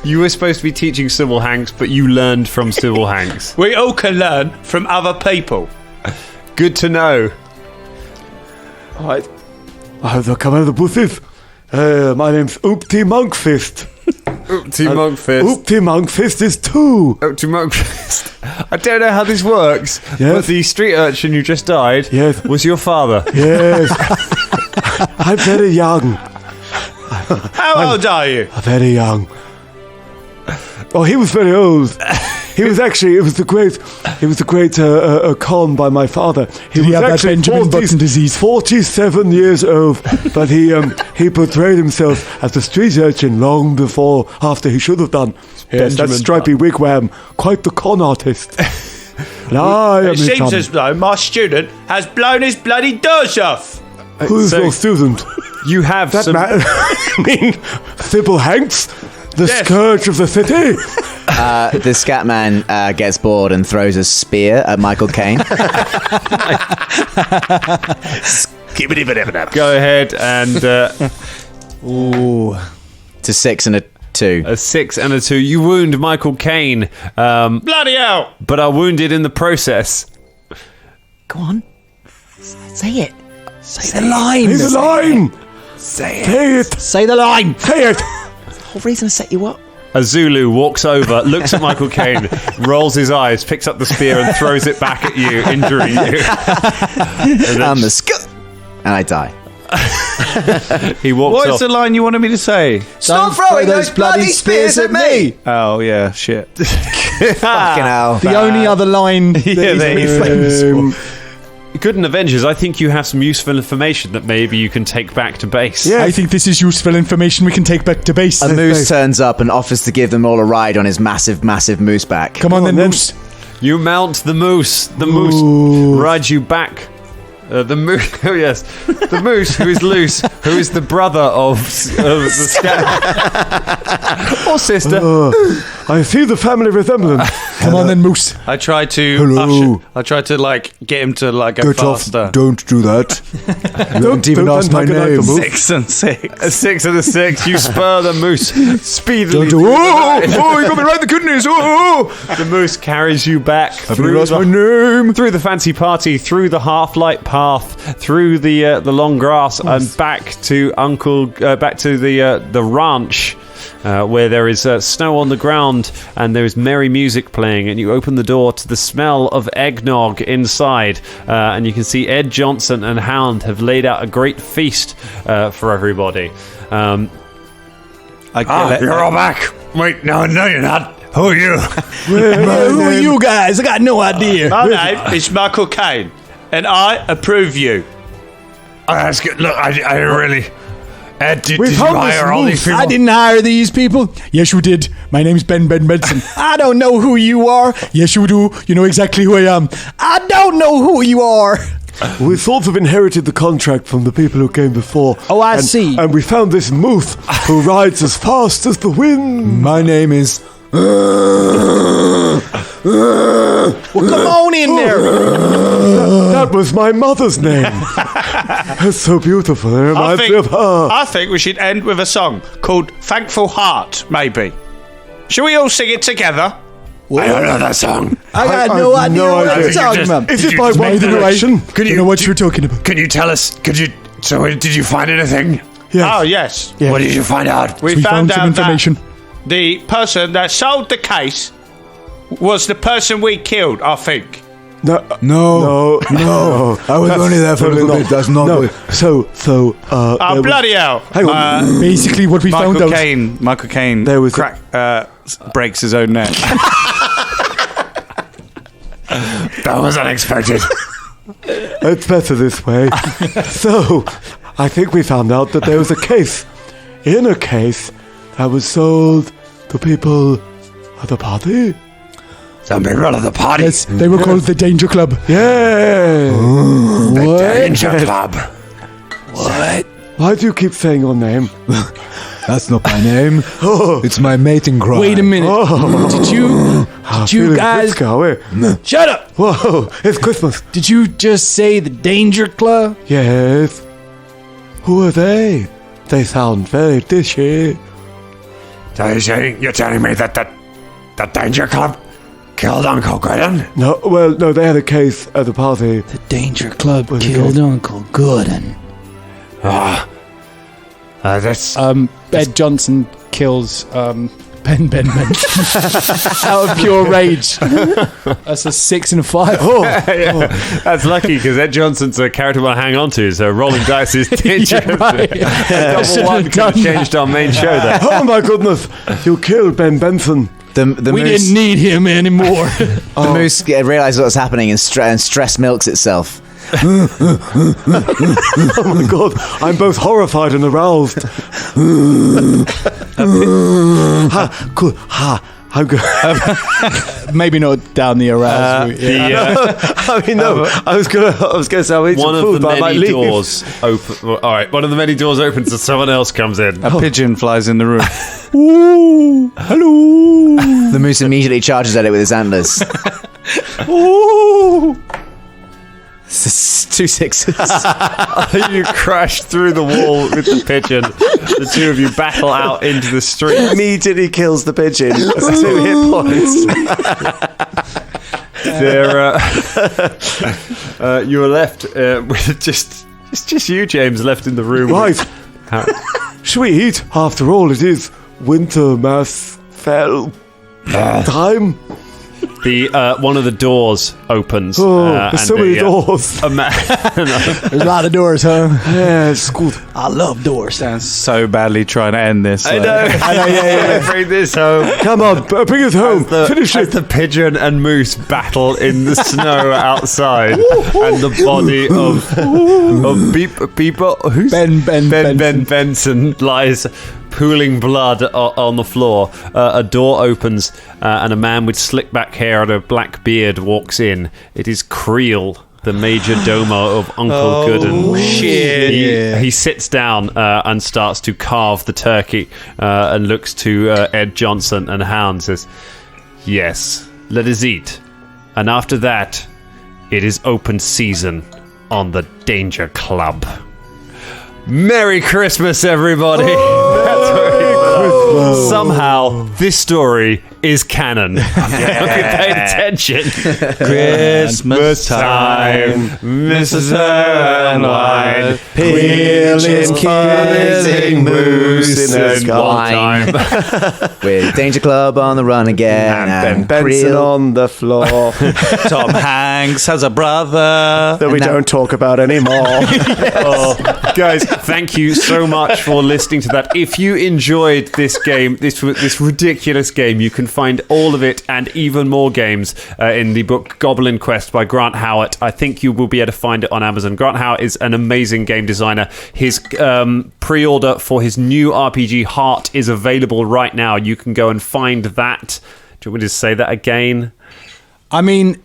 You were supposed to be teaching Sybil Hanks, but you learned from Sybil Hanks. We all can learn from other people. Good to know. I have to come out of the bushes. My name's Oopty Monkfist. Oopty Monkfist. Oopty Monkfist is 2. Oopty Monkfist. I don't know how this works, Yes. but the street urchin who just died Yes. was your father. Yes. I'm very young. How old are you? I'm very young. Oh, he was very old. He was actually, it was the great con by my father. Did he have that Benjamin Button disease? 47 years old, but he portrayed himself as a street urchin long after he should have done. Yes, that stripy wigwam, quite the con artist. And I am It his seems son. as though my student has blown his bloody doors off. Who's So- your student? You have That some. man, I mean, Sybil Hanks, the Yes. scourge of the city. The scat man gets bored and throws a spear at Michael Caine. Go ahead and It's a 6 and a 2. a 6 and a 2. You wound Michael Caine, Bloody hell! but are wounded in the process. Go on. Say it. Say the line. Say the line. Say it. Say the line. Say it. Whole reason to set you up. A Zulu walks over, looks at Michael Caine, rolls his eyes, picks up the spear and throws it back at you, injuring you. I'm the scat. And I die. He walks What's off. the line you wanted me to say? Stop throwing those bloody spears at me. Oh, yeah, shit. Fucking hell. The only other line that he's famous for. Goodun Avengers, I think you have some useful information that maybe you can take back to base. Yeah. I think this is useful information we can take back to base. A moose turns up and offers to give them all a ride on his massive, massive moose back. Come on then, Moose. You mount the moose. The moose rides you back. The moose. Oh yes, the moose who is loose, who is the brother of the scat or sister. I see the family resemblance. Come on then, Moose. I try to Hello. I try to like get him to like go Get off. faster. Don't do that. You haven't even don't asked my antagonize name. the Moose. 6 and 6. A 6 and a 6. You spur the moose speedily. Don't do. Oh, you got me right in the kidneys. Oh, The moose carries you back I've through lost the, my name. through the fancy party, through the half-light path, through the long grass, and back to back to the ranch. Where there is snow on the ground and there is merry music playing, and you open the door to the smell of eggnog inside, and you can see Ed Johnson and Hound have laid out a great feast for everybody. You're all back. Wait, no, you're not. Who are you? Who are you guys? I got no idea. My name is Michael Caine, and I approve you. Oh, that's good. Look, I really... Ed, did you found this hire all these moose. people? I didn't hire these people. Yes, you did. My name's Ben Benson. I don't know who you are. Yes, you do. You know exactly who I am. I don't know who you are. We sort of inherited the contract from the people who came before. Oh, I see. And we found this moose who rides as fast as the wind. My name is. Well, come on in there. That was my mother's name. That's so beautiful. It reminds me of her. I think we should end with a song called Thankful Heart, maybe. Should we all sing it together? I don't know that song. I got I no have idea no what idea. you're talking about. Is Did it you by just One By the way, Direction? Can you know what you're talking about? Can you tell us? So did you find anything? Yes. Oh, yes. Yes. What did you find out? We, We found found some out information. that the person that sold the case was the person we killed, I think. No. No. I was That's only there for a little totally bit. That's not. No. Good. So. Oh, there was- bloody hell. Hang on. Basically, what we found out. Michael Caine There was breaks his own neck. That was unexpected. It's better this way. So, I think we found out that there was a case. In a case that was sold to people at the party. Some people at the party. Yes, they were called the Danger Club. Yeah. The Danger Club. What? Why do you keep saying your name? That's not my name. It's my mating cry. Wait a minute. Did you Feeling guys... brisk, are we? Shut up. Whoa, it's Christmas. Did you just say the Danger Club? Yes. Who are they? They sound very dishy. So you're telling me that the Danger Club killed Uncle Goodun? No, they had a case at the party. The Danger Club Was it killed good? Uncle Goodun. That's... Ed Johnson kills Ben out of pure rage. That's a 6 and a 5. That's lucky because Ed Johnson's a character we'll hang on to, so rolling dice is dangerous. Yeah, right. Double one could have changed our main show there. Oh my goodness! You killed Ben Benson. The We moose, didn't need him anymore. the moose realizes what's happening and stress milks itself. Oh my god! I'm both horrified and aroused. I'm good. Maybe not down the arousal route. Yeah. I mean, no. I was gonna say I'll eat One some of food, the but I might many leave. doors open. All right, one of the many doors opens and someone else comes in. A pigeon flies in the room. Ooh, hello. The moose immediately charges at it with his antlers. Ooh. It's 2 6s. You crash through the wall with the pigeon. The two of you battle out into the street. Immediately kills the pigeon. That's 2 hit points. You are left with just you, James, left in the room. Right. Should we eat? After all, it is winter mass fell time. The one of the doors opens. There's so many doors. A man. There's a lot of doors, huh? Yeah, it's good. I love doors. Sounds so badly trying to end this. I know. Yeah. Bring this home. Come on, bring it home. Finish As it. the pigeon and moose battle in the snow outside, and the body of people who's Ben Benson lies pooling blood on the floor. A door opens, and a man with slick back hair and a black beard walks in. It is Creel. the major domo of Uncle Goodun. Shit! He sits down and starts to carve the turkey and looks to Ed Johnson and Hound. Says, "Yes, let us eat, and after that, it is open season on the Danger Club." Merry Christmas, everybody! That's very cool. Somehow, this story is canon. Have you paid attention? Christmas time, Mrs. and wine, peeling, killing moose in the sky. With Danger Club on the run again. And Ben Benson on the floor Tom Hanks has a brother that we don't talk about anymore. Guys, thank you so much for listening to that. If you enjoyed this game, this ridiculous game, you can find all of it and even more games in the book Goblin Quest by Grant Howitt. I think you will be able to find it on Amazon. Grant Howitt is an amazing game designer. His pre-order for his new RPG Heart is available right now. You can go and find that. Do you want me to say that again? I mean,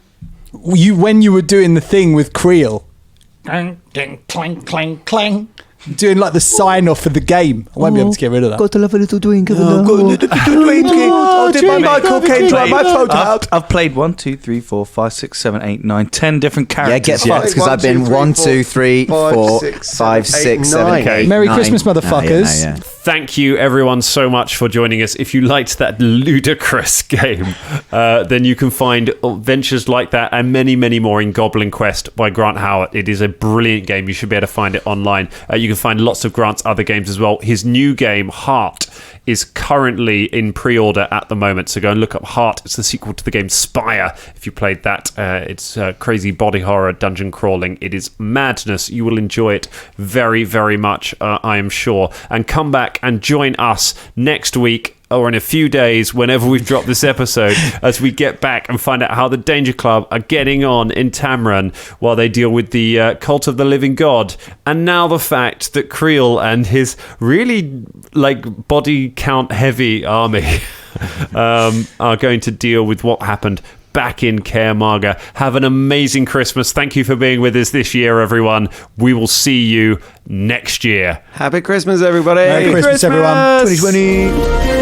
when you were doing the thing with Creel, clang, clang, clang, clang, doing like the sign off for the game. I won't be able to get rid of that. Got to have a little drink of Did my Michael Caine dry my throat out? I've played 1, 2, 3, 4, 5, 6, 7, 8, 9, 10 different Yeah, characters. get fucked, because I've been 1, 2, 3, 4, 5, 6, 7, 8, Merry 9. Christmas, motherfuckers. Yeah. Thank you, everyone, so much for joining us. If you liked that ludicrous game, then you can find adventures like that and many, many more in Goblin Quest by Grant Howitt. It is a brilliant game. You should be able to find it online. You can find lots of Grant's other games as well. His new game, Heart, is currently in pre-order at the moment. So go and look up Heart. It's the sequel to the game Spire. If you played that, it's crazy body horror, dungeon crawling. It is madness. You will enjoy it very, very much, I am sure. And come back and join us next week or in a few days, whenever we've dropped this episode, as we get back and find out how the Danger Club are getting on in Tamran while they deal with the cult of the living god. And now the fact that Creel and his really body count heavy army are going to deal with what happened back in Kaer Maga. Have an amazing Christmas. Thank you for being with us this year, everyone. We will see you next year. Happy Christmas, everybody. Merry Christmas, everyone. 2020.